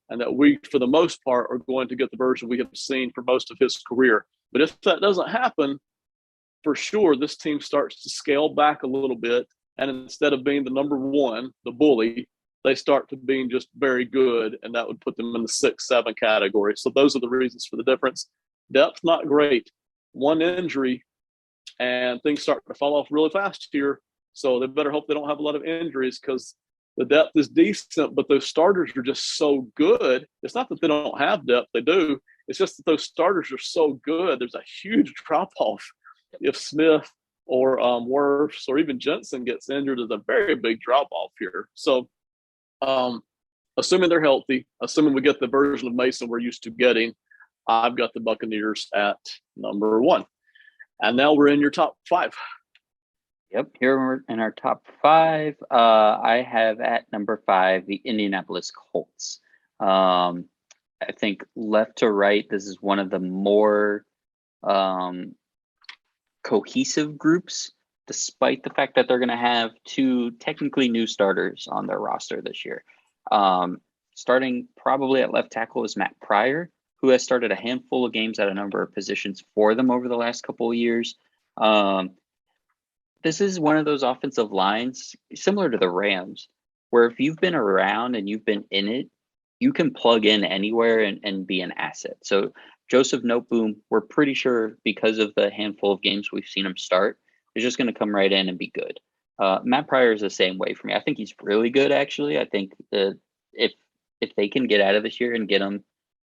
and that we, for the most part, are going to get the version we have seen for most of his career. But if that doesn't happen, for sure, this team starts to scale back a little bit. And instead of being the number 1, the bully, they start to being just very good. And that would put them in the 6, 7 category. So those are the reasons for the difference. Depth, not great. One injury, and things start to fall off really fast here. So they better hope they don't have a lot of injuries, because the depth is decent, but those starters are just so good. It's not that they don't have depth. They do. It's just that those starters are so good. There's a huge drop-off. If Smith or Wirfs or even Jensen gets injured, there's a very big drop-off here. So assuming they're healthy, assuming we get the version of Mason we're used to getting, I've got the Buccaneers at number 1. And now we're in your top 5. Yep, here we're in our top 5. I have at number 5 the Indianapolis Colts. I think left to right, this is one of the more cohesive groups, despite the fact that they're going to have 2 technically new starters on their roster this year. Starting probably at left tackle is Matt Pryor, who has started a handful of games at a number of positions for them over the last couple of years. This is one of those offensive lines similar to the Rams, where if you've been around and you've been in it, you can plug in anywhere and be an asset. So Joseph Noteboom, we're pretty sure, because of the handful of games we've seen him start, is just going to come right in and be good. Matt Pryor is the same way for me. I think he's really good, actually. I think that if they can get out of this year and get him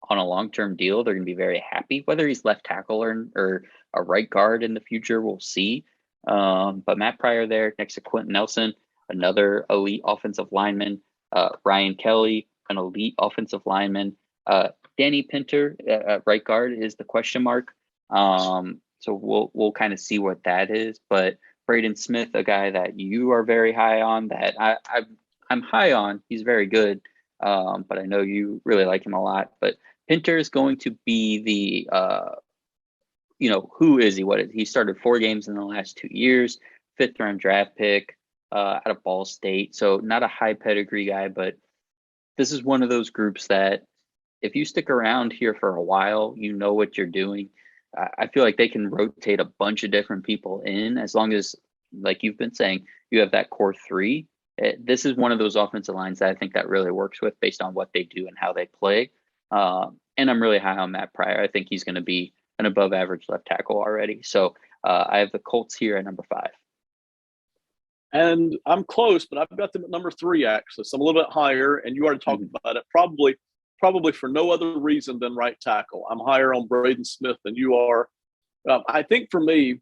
on a long-term deal, they're going to be very happy. Whether he's left tackle or a right guard in the future, we'll see. But Matt Pryor there next to Quentin Nelson, another elite offensive lineman. Ryan Kelly, an elite offensive lineman. Danny Pinter at right guard is the question mark. So we'll kind of see what that is. But Braden Smith, a guy that you are very high on, that I'm high on. He's very good, but I know you really like him a lot. But Pinter is going to be the who is he? He started 4 games in the last 2 years, 5th round draft pick out of Ball State. So not a high pedigree guy, but this is one of those groups that if you stick around here for a while, you know what you're doing. I feel like they can rotate a bunch of different people in, as long as, like you've been saying, you have that core 3. This is one of those offensive lines that I think that really works with based on what they do and how they play. And I'm really high on Matt Pryor. I think he's going to be an above average left tackle already. So I have the Colts here at number 5. And I'm close, but I've got them at number 3 actually. So I'm a little bit higher, and you already talked about it. Probably for no other reason than right tackle. I'm higher on Braden Smith than you are. I think for me,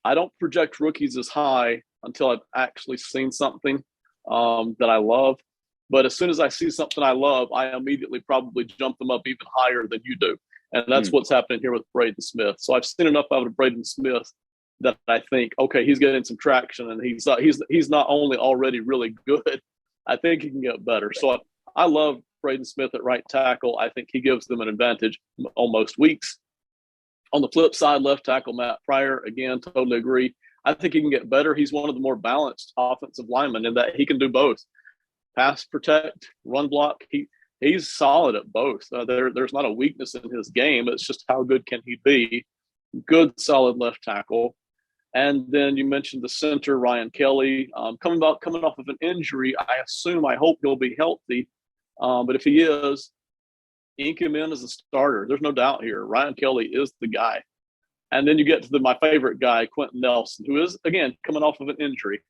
I don't project rookies as high until I've actually seen something that I love. But as soon as I see something I love, I immediately probably jump them up even higher than you do. And that's what's happening here with Braden Smith. So I've seen enough out of Braden Smith that I think, okay, he's getting some traction, and he's not only already really good, I think he can get better. So I love Braden Smith at right tackle. I think he gives them an advantage on most weeks. On the flip side, left tackle Matt Pryor, again, totally agree. I think he can get better. He's one of the more balanced offensive linemen in that he can do both. Pass protect, run block. He's solid at both. There's not a weakness in his game. It's just how good can he be? Good, solid left tackle. And then you mentioned the center, Ryan Kelly, coming off of an injury. I hope he'll be healthy. But if he is, ink him in as a starter. There's no doubt here. Ryan Kelly is the guy. And then you get to my favorite guy, Quenton Nelson, who is, again, coming off of an injury.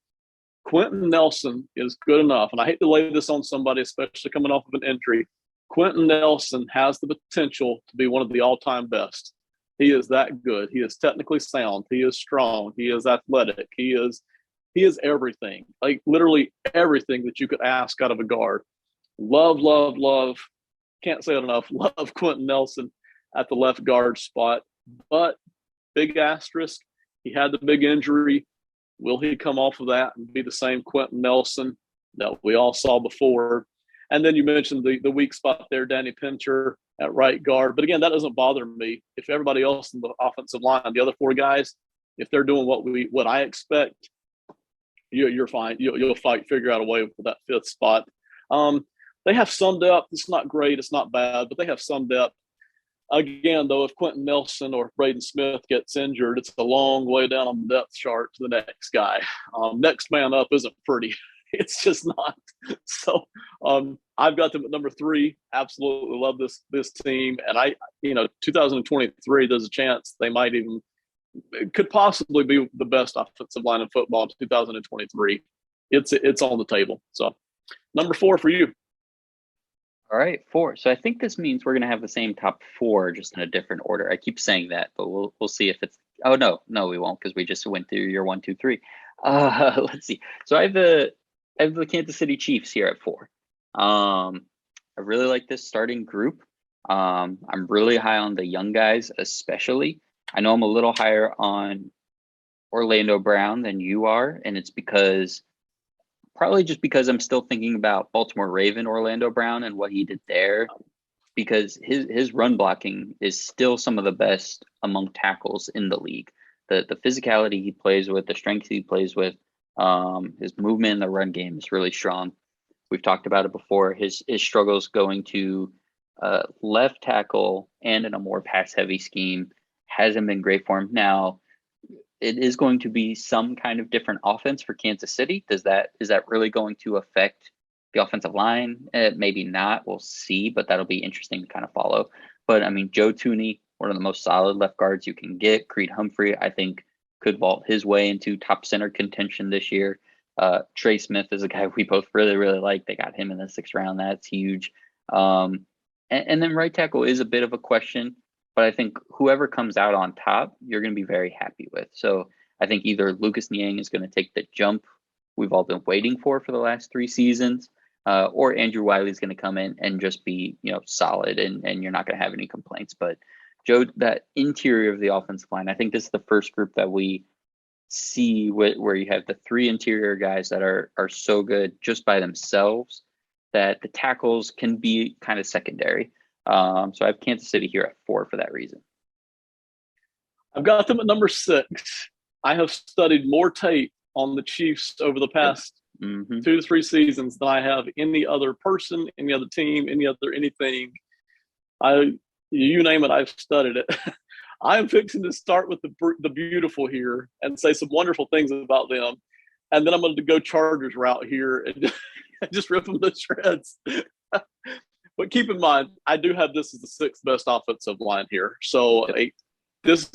Quenton Nelson is good enough, and I hate to lay this on somebody, especially coming off of an injury. Quenton Nelson has the potential to be one of the all-time best. He is that good. He is technically sound. He is strong. He is athletic. He is everything, like literally everything that you could ask out of a guard. Love. Can't say it enough. Love Quenton Nelson at the left guard spot, but big asterisk. He had the big injury. Will he come off of that and be the same Quenton Nelson that we all saw before? And then you mentioned the weak spot there, Danny Pinter at right guard. But again, that doesn't bother me. If everybody else in the offensive line, the other 4 guys, if they're doing what I expect, you're fine. You'll figure out a way for that 5th spot. They have some depth. It's not great. It's not bad, but they have some depth. Again, though, if Quenton Nelson or if Braden Smith gets injured, it's a long way down on the depth chart to the next guy. Next man up isn't pretty. It's just not. So I've got them at number 3. Absolutely love this team. And 2023, there's a chance they could possibly be the best offensive line in football in 2023. It's on the table. So number 4 for you. All right, 4. So I think this means we're going to have the same top 4, just in a different order. I keep saying that, but we'll see if it's. Oh no, we won't, because we just went through your 1, 2, 3. Let's see. So I have the Kansas City Chiefs here at 4. I really like this starting group. I'm really high on the young guys, especially. I know I'm a little higher on Orlando Brown than you are, and it's probably just because I'm still thinking about Baltimore Raven Orlando Brown and what he did there, because his run blocking is still some of the best among tackles in the league. The physicality he plays with, the strength he plays with, his movement in the run game is really strong. We've talked about it before. His struggles going to left tackle and in a more pass-heavy scheme hasn't been great for him. Now, it is going to be some kind of different offense for Kansas City. Is that really going to affect the offensive line? Maybe not. We'll see, but that'll be interesting to kind of follow. But I mean, Joe Thuney, one of the most solid left guards you can get. Creed Humphrey, I think, could vault his way into top center contention this year. Trey Smith is a guy we both really, really like. They got him in the 6th round. That's huge. And then right tackle is a bit of a question. But I think whoever comes out on top, you're going to be very happy with. So I think either Lucas Niang is going to take the jump we've all been waiting for the last 3 seasons, or Andrew Wiley is going to come in and just be, solid, and you're not going to have any complaints. But Joe, that interior of the offensive line, I think this is the first group that we see where you have the 3 interior guys that are so good just by themselves that the tackles can be kind of secondary. So I have Kansas City here at 4 for that reason. I've got them at number 6. I have studied more tape on the Chiefs over the past 2 to 3 seasons than I have any other person, any other team, anything. You name it, I've studied it. I'm fixing to start with the beautiful here and say some wonderful things about them. And then I'm going to go Chargers route here and just rip them to shreds. But keep in mind, I do have this as the 6th best offensive line here. So this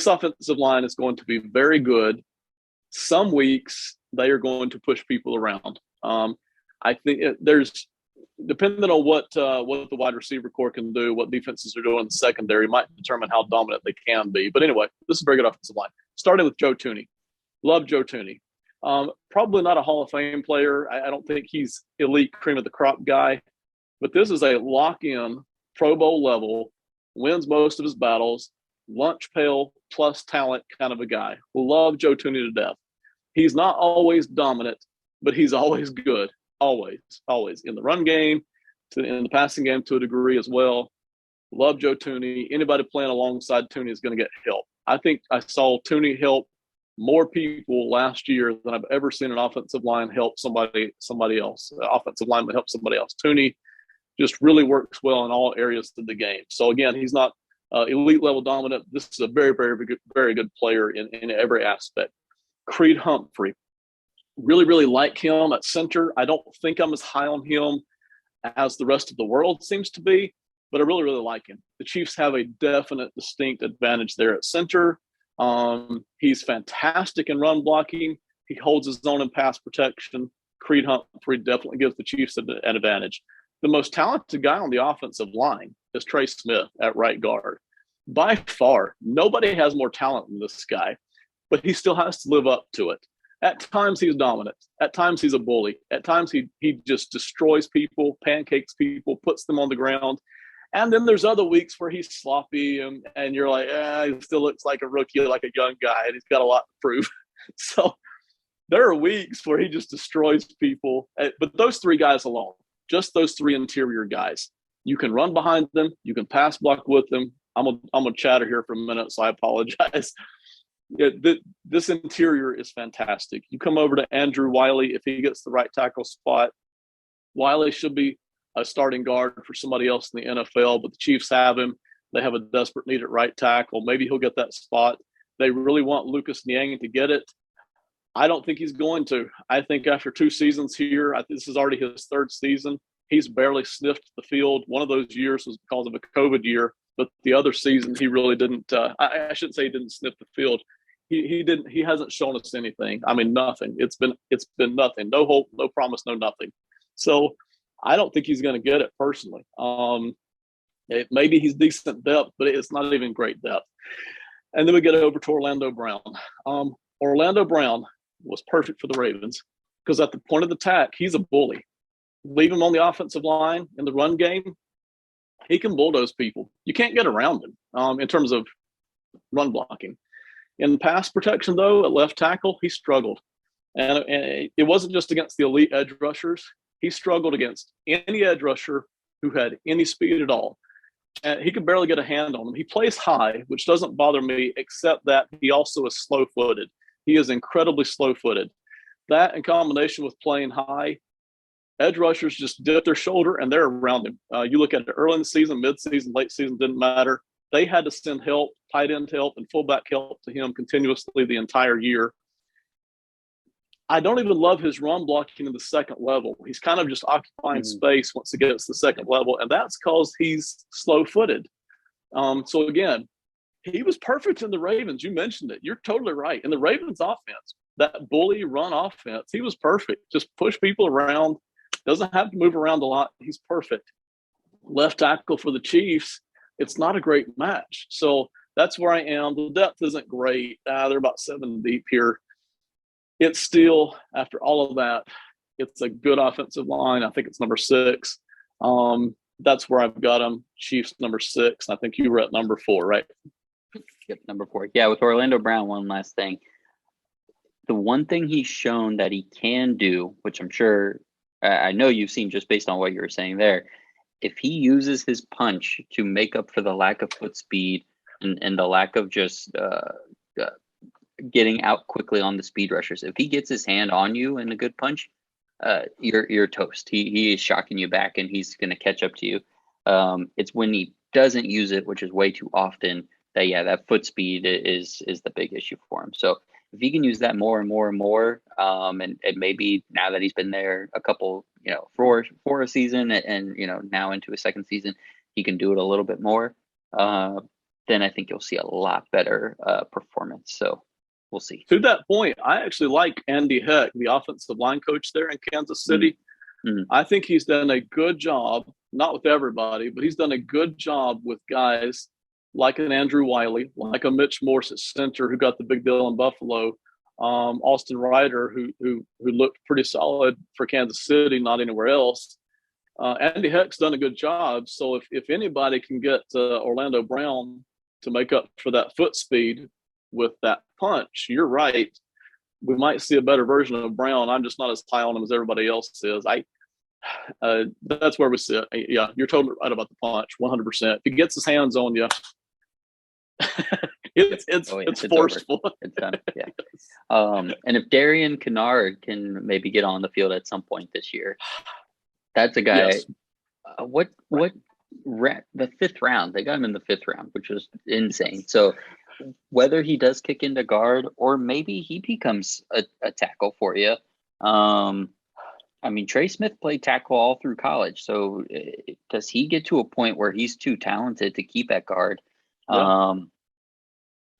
offensive line is going to be very good. Some weeks they are going to push people around. I think there's depending on what the wide receiver core can do, what defenses are doing in the secondary might determine how dominant they can be. But anyway, this is a very good offensive line. Starting with Joe Thuney. Love Joe Thuney. Probably not a Hall of Fame player. I don't think he's elite cream of the crop guy, but this is a lock-in Pro Bowl level, wins most of his battles, lunch pail plus talent kind of a guy. Love Joe Thuney to death. He's not always dominant, but he's always good. Always in the run game, in the passing game to a degree as well. Love Joe Thuney. Anybody playing alongside Thuney is going to get help. I think I saw Thuney help more people last year than I've ever seen an offensive line help somebody else. Offensive lineman help somebody else. Thuney just really works well in all areas of the game. So again, he's not elite level dominant. This is a very good player in every aspect. Creed Humphrey. Really like him at center. I don't think I'm as high on him as the rest of the world seems to be, but I really like him. The Chiefs have a definite, distinct advantage there at center. He's fantastic in run blocking. He holds his own in pass protection. Creed Humphrey definitely gives the Chiefs an advantage. The most talented guy on the offensive line is Trey Smith at right guard. By far, nobody has more talent than this guy, but he still has to live up to it. At times he's dominant. At times he's a bully. At times he just destroys people, pancakes people, puts them on the ground. And then there's other weeks where he's sloppy and you're like, he still looks like a rookie, like a young guy, and he's got a lot to prove. So there are weeks where he just destroys people. But those three guys alone, just those three interior guys, you can run behind them. You can pass block with them. I'm a chatter here for a minute, so I apologize. Yeah, this interior is fantastic. You come over to Andrew Wiley, if he gets the right tackle spot, Wiley should be a starting guard for somebody else in the NFL, but the Chiefs have him. They have a desperate need at right tackle. Maybe he'll get that spot. They really want Lucas Niang to get it. I don't think he's going to. I think after 2 seasons here, this is already his 3rd season. He's barely sniffed the field. One of those years was because of a COVID year, but the other season he really didn't. I shouldn't say he didn't sniff the field. He didn't. He hasn't shown us anything. I mean, nothing. It's been nothing. No hope, no promise, no nothing. So I don't think he's going to get it personally. Maybe he's decent depth, but it's not even great depth. And then we get over to Orlando Brown. Orlando Brown was perfect for the Ravens because at the point of attack, he's a bully. Leave him on the offensive line in the run game, he can bulldoze people. You can't get around him in terms of run blocking. In pass protection, though, at left tackle, he struggled. And it wasn't just against the elite edge rushers. He struggled against any edge rusher who had any speed at all. And he could barely get a hand on them. He plays high, which doesn't bother me, except that he also is slow-footed. He is incredibly slow-footed. That in combination with playing high, edge rushers just dip their shoulder and they're around him. You look at it early in the season, mid-season, late season, didn't matter. They had to send help, tight end help, and fullback help to him continuously the entire year. I don't even love his run blocking in the second level. He's kind of just occupying space once he gets to the second level, and that's because he's slow-footed. So, again, he was perfect in the Ravens. You mentioned it. You're totally right. In the Ravens offense, that bully run offense, he was perfect. Just push people around. Doesn't have to move around a lot. He's perfect. Left tackle for the Chiefs, it's not a great match. So that's where I am. The depth isn't great. They're about 7 deep here. It's still, after all of that, it's a good offensive line. I think it's number 6. That's where I've got them. Chiefs number 6. I think you were at number 4, right? Yep, number 4. Yeah, with Orlando Brown, one last thing. The one thing he's shown that he can do, which I'm sure I know you've seen just based on what you were saying there, if he uses his punch to make up for the lack of foot speed and the lack of just getting out quickly on the speed rushers, if he gets his hand on you in a good punch, you're toast. He is shocking you back and he's going to catch up to you. It's when he doesn't use it, which is way too often, that foot speed is the big issue for him. So if he can use that more and more and more, and maybe now that he's been there a couple, for a season and now into a second season, he can do it a little bit more, then I think you'll see a lot better performance. So we'll see. To that point, I actually like Andy Heck, the offensive line coach there in Kansas City. Mm-hmm. I think he's done a good job, not with everybody, but he's done a good job with guys like an Andrew Wiley, like a Mitch Morse at center who got the big deal in Buffalo, Austin Ryder who looked pretty solid for Kansas City, not anywhere else. Andy Heck's done a good job. So if anybody can get Orlando Brown to make up for that foot speed with that punch, you're right. We might see a better version of Brown. I'm just not as high on him as everybody else is. That's where we sit. Yeah, you're totally right about the punch, 100%. If he gets his hands on you, it's forceful. It's done. Yeah. And if Darian Kennard can maybe get on the field at some point this year, that's a guy. Yes. The fifth round, they got him in the fifth round, which was insane. So whether he does kick into guard or maybe he becomes a tackle for you. I mean, Trey Smith played tackle all through college. So does he get to a point where he's too talented to keep at guard? Yeah.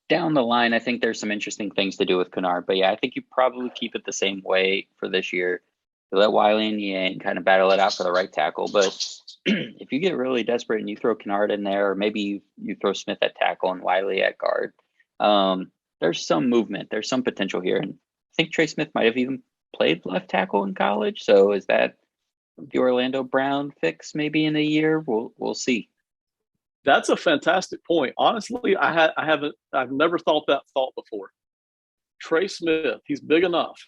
Down the line, I think there's some interesting things to do with Kennard. But yeah, I think you probably keep it the same way for this year. You let Wiley and Yang kind of battle it out for the right tackle. But if you get really desperate and you throw Kennard in there, or maybe you throw Smith at tackle and Wiley at guard, there's some movement. There's some potential here. And I think Trey Smith might have even played left tackle in college. So is that the Orlando Brown fix maybe in a year? We'll see. That's a fantastic point. Honestly, I've never thought that thought before. Trey Smith, he's big enough.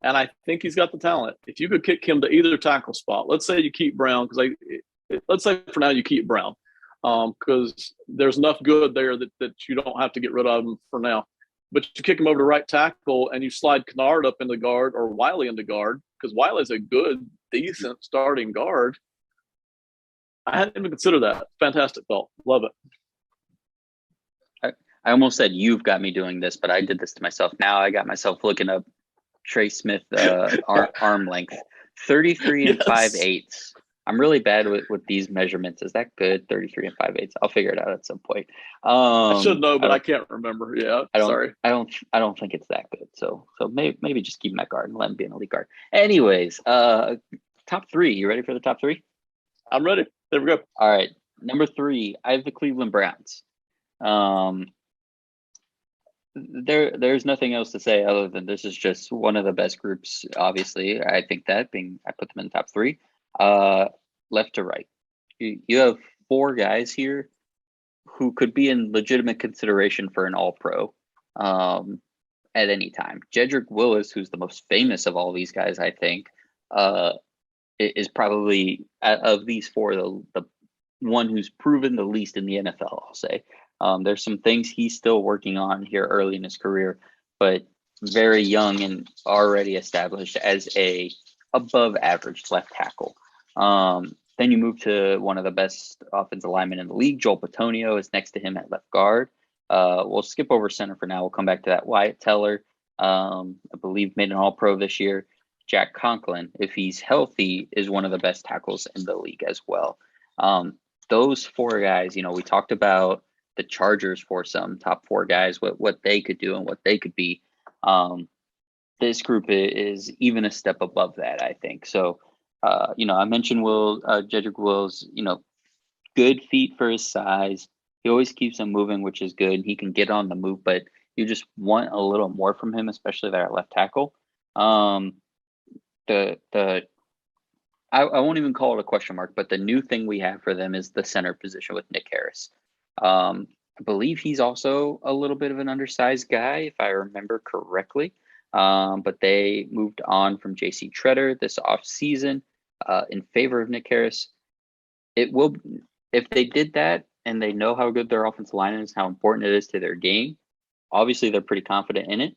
And I think he's got the talent. If you could kick him to either tackle spot, let's say you keep Brown, because let's say for now you keep Brown, because there's enough good there that you don't have to get rid of him for now. But you kick him over to right tackle and you slide Kennard up into guard or Wiley into guard, because Wiley's a good, decent starting guard. I hadn't even considered that. Fantastic thought. Love it. I almost said you've got me doing this, but I did this to myself. Now I got myself looking up Trey Smith arm length, 33 and 5/8. I'm really bad with these measurements. Is that good? 33 and 5/8. I'll figure it out at some point. I should know, but I can't remember. Yeah, sorry. I don't think it's that good. So maybe just keep him at guard and let him be an elite guard. Anyways, top three. You ready for the top three? I'm ready. There we go. All right, number 3. I have the Cleveland Browns. There's nothing else to say other than this is just one of the best groups. Obviously, I think that I put them in the top 3. Left to right, you have 4 guys here who could be in legitimate consideration for an All-Pro at any time. Jedrick Willis, who's the most famous of all these guys, I think, is probably of these 4 the one who's proven the least in the NFL. I'll say. There's some things he's still working on here early in his career, but very young and already established as a above average left tackle. Then you move to one of the best offensive linemen in the league. Joel Bitonio is next to him at left guard. We'll skip over center for now. We'll come back to that. Wyatt Teller, I believe, made an All-Pro this year. Jack Conklin, if he's healthy, is one of the best tackles in the league as well. Those 4 guys, we talked about the Chargers for some top 4 guys, what they could do and what they could be. This group is even a step above that, I think. So, I mentioned Jedrick Wills, good feet for his size. He always keeps them moving, which is good. He can get on the move, but you just want a little more from him, especially there at left tackle. I won't even call it a question mark, but the new thing we have for them is the center position with Nick Harris. I believe he's also a little bit of an undersized guy, if I remember correctly. But they moved on from J.C. Treader this offseason in favor of Nick Harris. If they did that and they know how good their offensive line is, how important it is to their game, obviously they're pretty confident in it.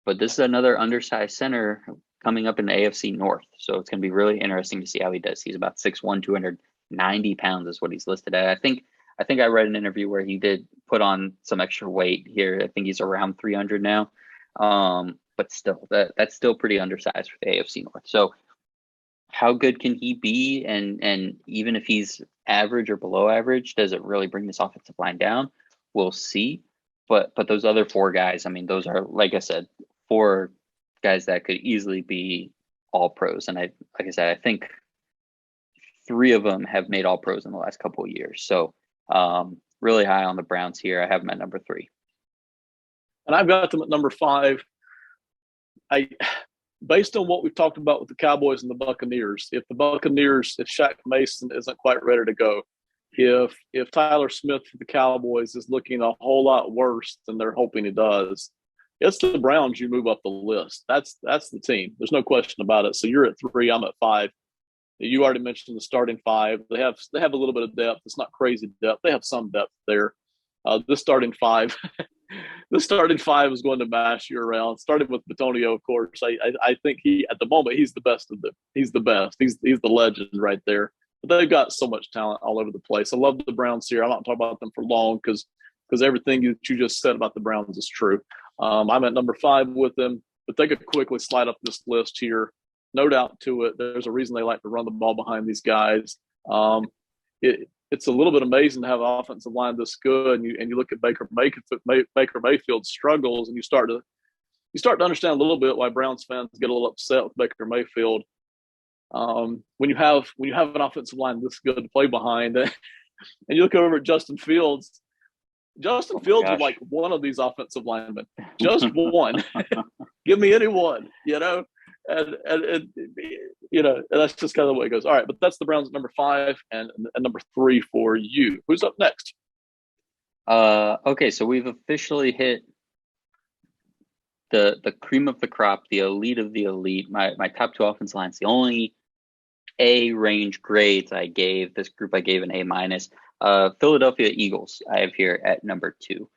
But this is another undersized center coming up in the AFC North. So it's going to be really interesting to see how he does. He's about 6'1", 290 pounds is what he's listed at. I think I read an interview where he did put on some extra weight here. I think he's around 300 now. But still, that's still pretty undersized for the AFC North. So how good can he be? And even if he's average or below average, does it really bring this offensive line down? We'll see. but those other four guys, I mean, those are, like I said, four guys that could easily be all pros. And like I said, I think three of them have made all pros in the last couple of years. So really high on the Browns here. I have them at number 3. And I've got them at number 5. Based on what we've talked about with the Cowboys and the Buccaneers, if Shaq Mason isn't quite ready to go, if Tyler Smith for the Cowboys is looking a whole lot worse than they're hoping he does, it's the Browns you move up the list. That's the team. There's no question about it. So you're at 3, I'm at 5. You already mentioned the starting 5. They have a little bit of depth. It's not crazy depth. They have some depth there. This starting 5 the starting 5 is going to mash you around. Starting with Bitonio, of course. I think at the moment he's the best of them. He's the best. He's the legend right there. But they've got so much talent all over the place. I love the Browns here. I'm not talking about them for long because everything you just said about the Browns is true. I'm at number 5 with them, but they could quickly slide up this list here. No doubt to it. There's a reason they like to run the ball behind these guys. It's a little bit amazing to have an offensive line this good, and you look at Baker Mayfield's struggles, and you start to understand a little bit why Browns fans get a little upset with Baker Mayfield. When you have an offensive line this good to play behind, and you look over at Justin Fields. Justin Fields was like one of these offensive linemen, just one. Give me any one, And that's just kind of the way it goes. All right, but that's the Browns at number 5 and number 3 for you. Who's up next? Okay, so we've officially hit the cream of the crop, the elite of the elite. My top 2 offensive lines, the only A range grades I gave this group, I gave an A-. Philadelphia Eagles, I have here at number 2.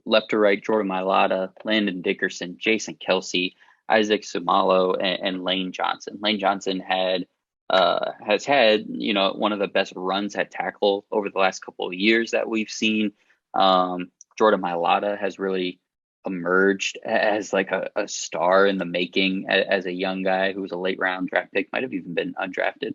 Left to right, Jordan Mailata, Landon Dickerson, Jason Kelce, Isaac Seumalo, and Lane Johnson. Lane Johnson has had one of the best runs at tackle over the last couple of years that we've seen. Jordan Mailata has really emerged as like a star in the making as a young guy who was a late round draft pick, might have even been undrafted.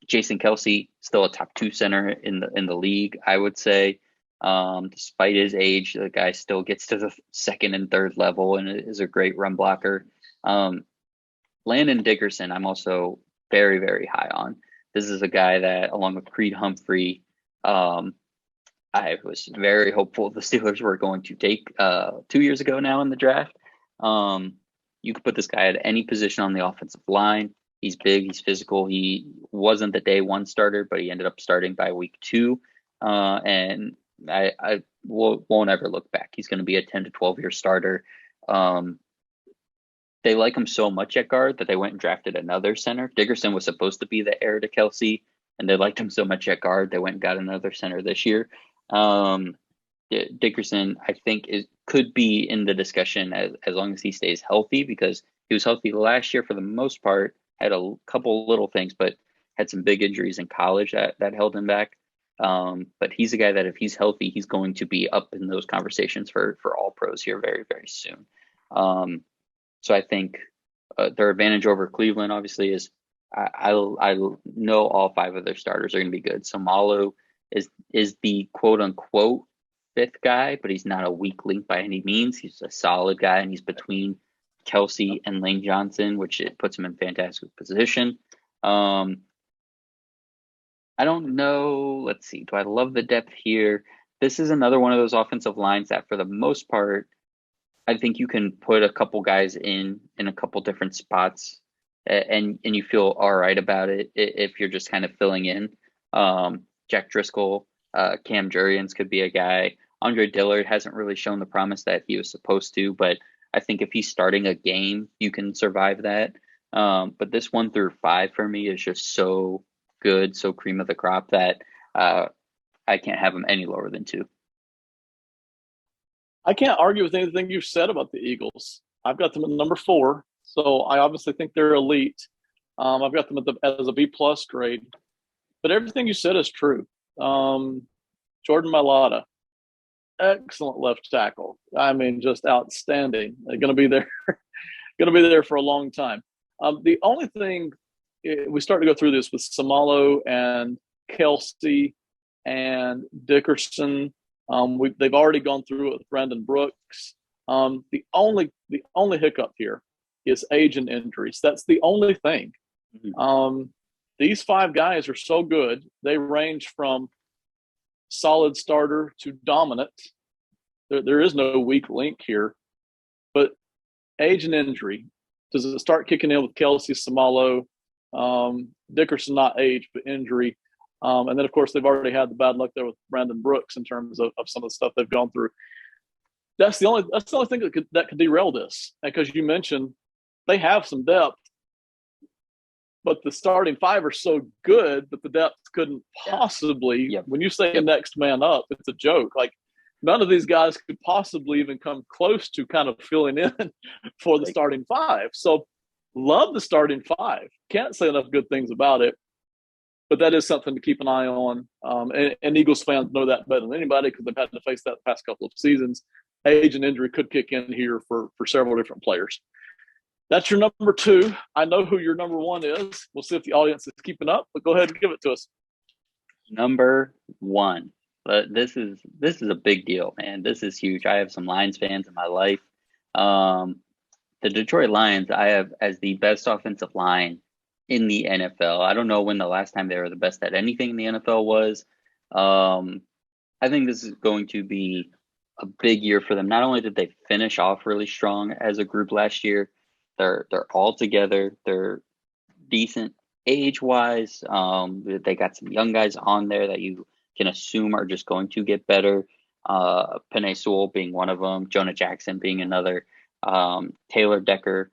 Jason Kelce, still a top 2 center in the league, I would say. Despite his age, the guy still gets to the second and third level and is a great run blocker. Landon Dickerson, I'm also very, very high on. This is a guy that, along with Creed Humphrey, I was very hopeful the Steelers were going to take 2 years ago now in the draft. You could put this guy at any position on the offensive line. He's big, he's physical. He wasn't the day 1 starter, but he ended up starting by week 2. And I won't ever look back. He's going to be a 10 to 12-year starter. They like him so much at guard that they went and drafted another center. Dickerson was supposed to be the heir to Kelce, and they liked him so much at guard, they went and got another center this year. Dickerson, I think, could be in the discussion as long as he stays healthy, because he was healthy last year for the most part, had a couple little things, but had some big injuries in college that held him back. But he's a guy that if he's healthy, he's going to be up in those conversations for all pros here very, very soon. So I think their advantage over Cleveland obviously is I know all 5 of their starters are going to be good. So Malu is the quote unquote 5th guy, but he's not a weak link by any means. He's a solid guy, and he's between Kelce and Lane Johnson, which it puts him in fantastic position. I don't know. Let's see. Do I love the depth here? This is another one of those offensive lines that, for the most part, I think you can put a couple guys in a couple different spots, and you feel all right about it if you're just kind of filling in. Jack Driscoll, Cam Jurriens could be a guy. Andre Dillard hasn't really shown the promise that he was supposed to, but I think if he's starting a game, you can survive that. But this 1 through 5 for me is just so good, so cream of the crop that I can't have them any lower than 2. I can't argue with anything you've said about the Eagles. I've got them at number 4, so I obviously think they're elite. I've got them as a B+ grade, but everything you said is true. Jordan Mailata, excellent left tackle. I mean, just outstanding. They're going to be there for a long time. The only thing, we start to go through this with Seumalo and Kelce and Dickerson. They've already gone through it with Brandon Brooks. The only hiccup here is age and injuries. That's the only thing. These 5 guys are so good. They range from solid starter to dominant. There is no weak link here. But age and injury, does it start kicking in with Kelsey, Samalo, Dickerson, not age, but injury? And then, of course, they've already had the bad luck there with Brandon Brooks in terms of some of the stuff they've gone through. That's the only thing that could derail this. Because you mentioned they have some depth, but the starting 5 are so good that the depth couldn't possibly. Yep. When you say next man up, it's a joke. Like, none of these guys could possibly even come close to kind of filling in for the starting 5. So, love the starting 5. Can't say enough good things about it. But that is something to keep an eye on. And Eagles fans know that better than anybody because they've had to face that the past couple of seasons. Age and injury could kick in here for several different players. That's your number 2. I know who your number 1 is. We'll see if the audience is keeping up, but go ahead and give it to us. Number 1. This is a big deal, man. This is huge. I have some Lions fans in my life. The Detroit Lions, I have as the best offensive line in the NFL. I don't know when the last time they were the best at anything in the NFL was. I think this is going to be a big year for them. Not only did they finish off really strong as a group last year, they're all together. They're decent age-wise. They got some young guys on there that you can assume are just going to get better. Penei Sewell being one of them, Jonah Jackson being another, Taylor Decker,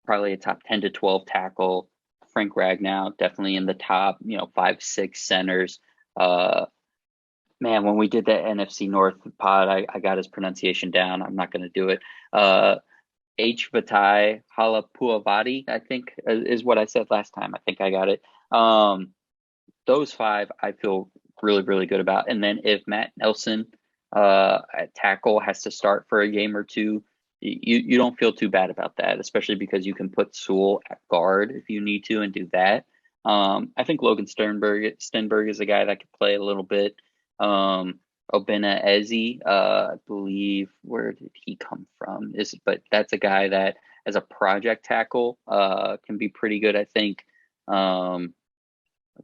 probably a top 10 to 12 tackle, Frank Ragnow, definitely in the top, 5-6 centers. Man, when we did that NFC North pod, I got his pronunciation down. I'm not going to do it. H. Vitae Halapuavati, I think is what I said last time. I think I got it. Those 5 I feel really, really good about. And then if Matt Nelson at tackle has to start for a game or 2, you don't feel too bad about that, especially because you can put Sewell at guard if you need to and do that. I think Logan Stenberg is a guy that could play a little bit. Obinna Eze, I believe, where did he come from? But that's a guy that, as a project tackle, can be pretty good, I think. Let's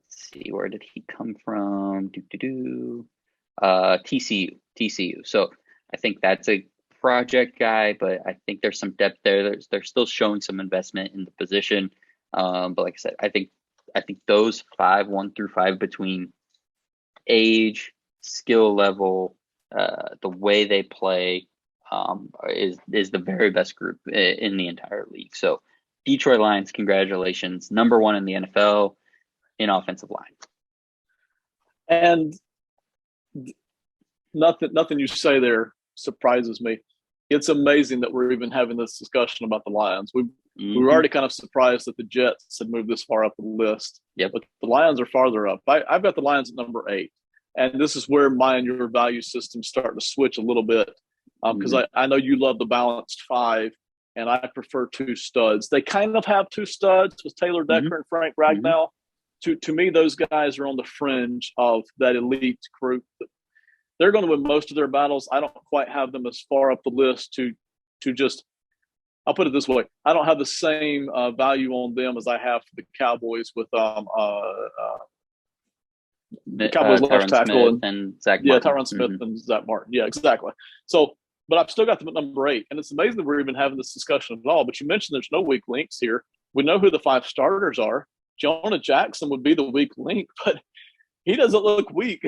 see, where did he come from? TCU. So I think that's a project guy, but I think there's some depth there. They're still showing some investment in the position. But like I said, I think those 5, 1 through 5, between age, skill level, the way they play, is the very best group in the entire league. So Detroit Lions, congratulations, number 1 in the NFL in offensive line. And nothing you say there surprises me. It's amazing that we're even having this discussion about the Lions. We were already kind of surprised that the Jets had moved this far up the list. Yep. But the Lions are farther up. I've got the Lions at number 8. And this is where my and your value system starting to switch a little bit. Because I know you love the balanced 5, and I prefer 2 studs. They kind of have 2 studs with Taylor Decker and Frank Ragnow. To me, those guys are on the fringe of that elite group. They're going to win most of their battles. I don't quite have them as far up the list to just – I'll put it this way. I don't have the same value on them as I have for the Cowboys with the Cowboys left tackle and Zach Martin. Yeah, Tyron Smith and Zach Martin. Yeah, exactly. So, but I've still got them at number 8. And it's amazing that we're even having this discussion at all. But you mentioned there's no weak links here. We know who the 5 starters are. Jonah Jackson would be the weak link, but he doesn't look weak.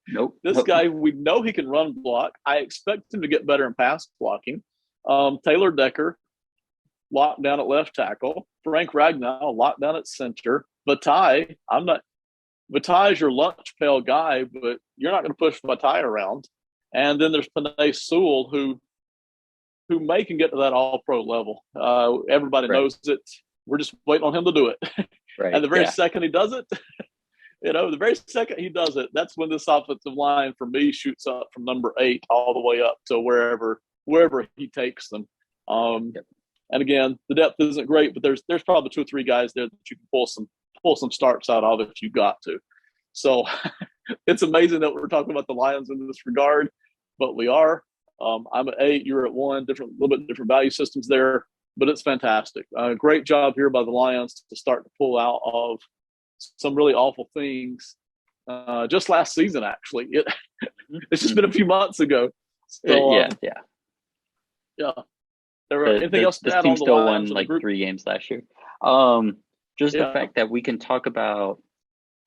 Nope. This guy, we know he can run block. I expect him to get better in pass blocking. Taylor Decker, locked down at left tackle. Frank Ragnow, locked down at center. Vitae, Vitae is your lunch pail guy, but you're not going to push Vitae around. And then there's Penei Sewell, who may can get to that all-pro level. Everybody knows it. We're just waiting on him to do it. Right. And the very second he does it, the very second he does it, that's when this offensive line for me shoots up from number 8 all the way up to wherever he takes them. And again, the depth isn't great, but there's probably 2 or 3 guys there that you can pull some starts out of if you got to. So it's amazing that we're talking about the Lions in this regard. but we are. I'm at 8, you're at 1, little bit different value systems there, but it's fantastic. Great job here by the Lions to start to pull out of some really awful things. Just last season, actually, it's just been a few months ago. So, yeah. Yeah. Anything else to this add team on the still Lions won like 3 games last year. Just Yeah. the fact that we can talk about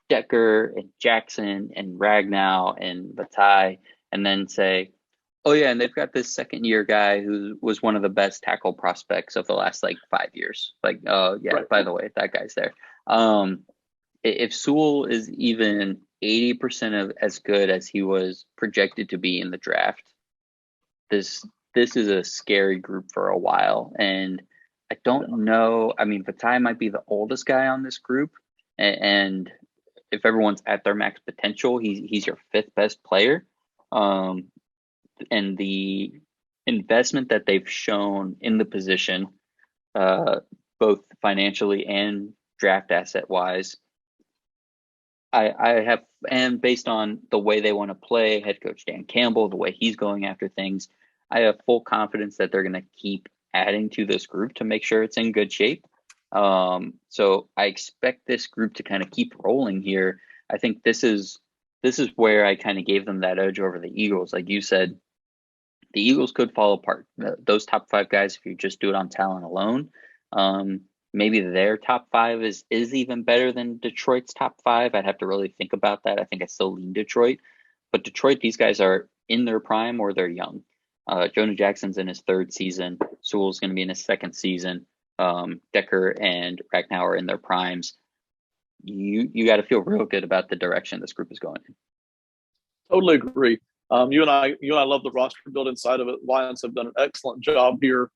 Decker and Jackson and Ragnow and Vitae, and then say, oh yeah, and they've got this second-year guy who was one of the best tackle prospects of the last like 5 years. Like, yeah, Right. by the way, that guy's there. If Sewell is even 80% of as good as he was projected to be in the draft, this is a scary group for a while. And I don't know. I mean, Vitae might be the oldest guy on this group, and if everyone's at their max potential, he's your 5th best player. And the investment that they've shown in the position, both financially and draft asset wise, I have, and based on the way they want to play, head coach Dan Campbell, the way he's going after things, I have full confidence that they're going to keep adding to this group to make sure it's in good shape. So I expect this group to kind of keep rolling here. I think this is where I kind of gave them that edge over the Eagles. Like you said, the Eagles could fall apart. Those top 5 guys, if you just do it on talent alone, maybe their top 5 is even better than Detroit's top 5. I'd have to really think about that. I think I still lean Detroit, but Detroit, these guys are in their prime or they're young. Jonah Jackson's in his 3rd season. Sewell's going to be in his 2nd season. Decker and Ragnow are in their primes. You got to feel real good about the direction this group is going in. Totally agree. You and I love the roster building side of it. Lions have done an excellent job here.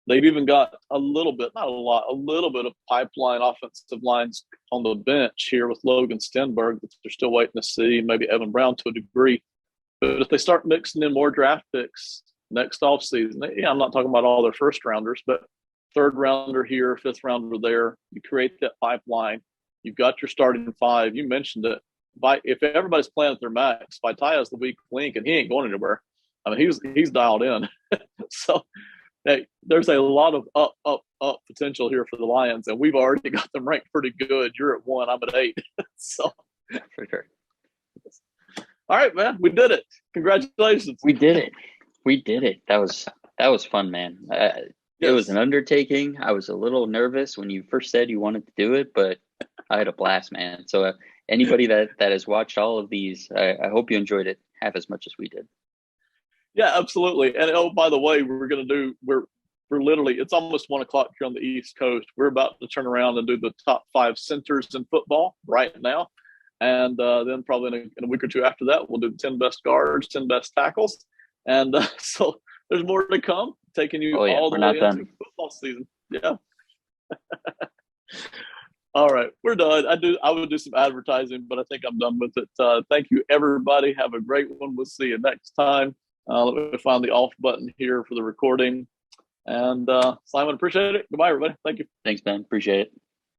They've even got a little bit, not a lot, a little bit of pipeline offensive lines on the bench here with Logan Stenberg that they're still waiting to see, maybe Evan Brown to a degree. But if they start mixing in more draft picks next offseason, I'm not talking about all their first rounders, but 3rd rounder here, 5th rounder there, you create that pipeline. You've got your starting 5. You mentioned it. If everybody's playing at their max, Vitae is the weak link, and he ain't going anywhere. I mean, he's dialed in. So hey, there's a lot of up potential here for the Lions, and we've already got them ranked pretty good. You're at 1, I'm at 8. So for sure. All right, man, we did it. Congratulations. We did it. That was fun, man. It was an undertaking. I was a little nervous when you first said you wanted to do it, but I had a blast, man. So anybody that has watched all of these, I hope you enjoyed it half as much as we did. Yeah, absolutely. And by the way, we're literally, it's almost 1 o'clock here on the East Coast. We're about to turn around and do the top 5 centers in football right now. And then probably in a week or 2 after that, we'll do the 10 best guards, 10 best tackles. And so there's more to come, taking you all the way into football season. Yeah. All right, we're done. I would do some advertising, but I think I'm done with it. Thank you, everybody. Have a great one. We'll see you next time. Let me find the off button here for the recording. And Simon, appreciate it. Goodbye, everybody. Thank you. Thanks, Ben. Appreciate it.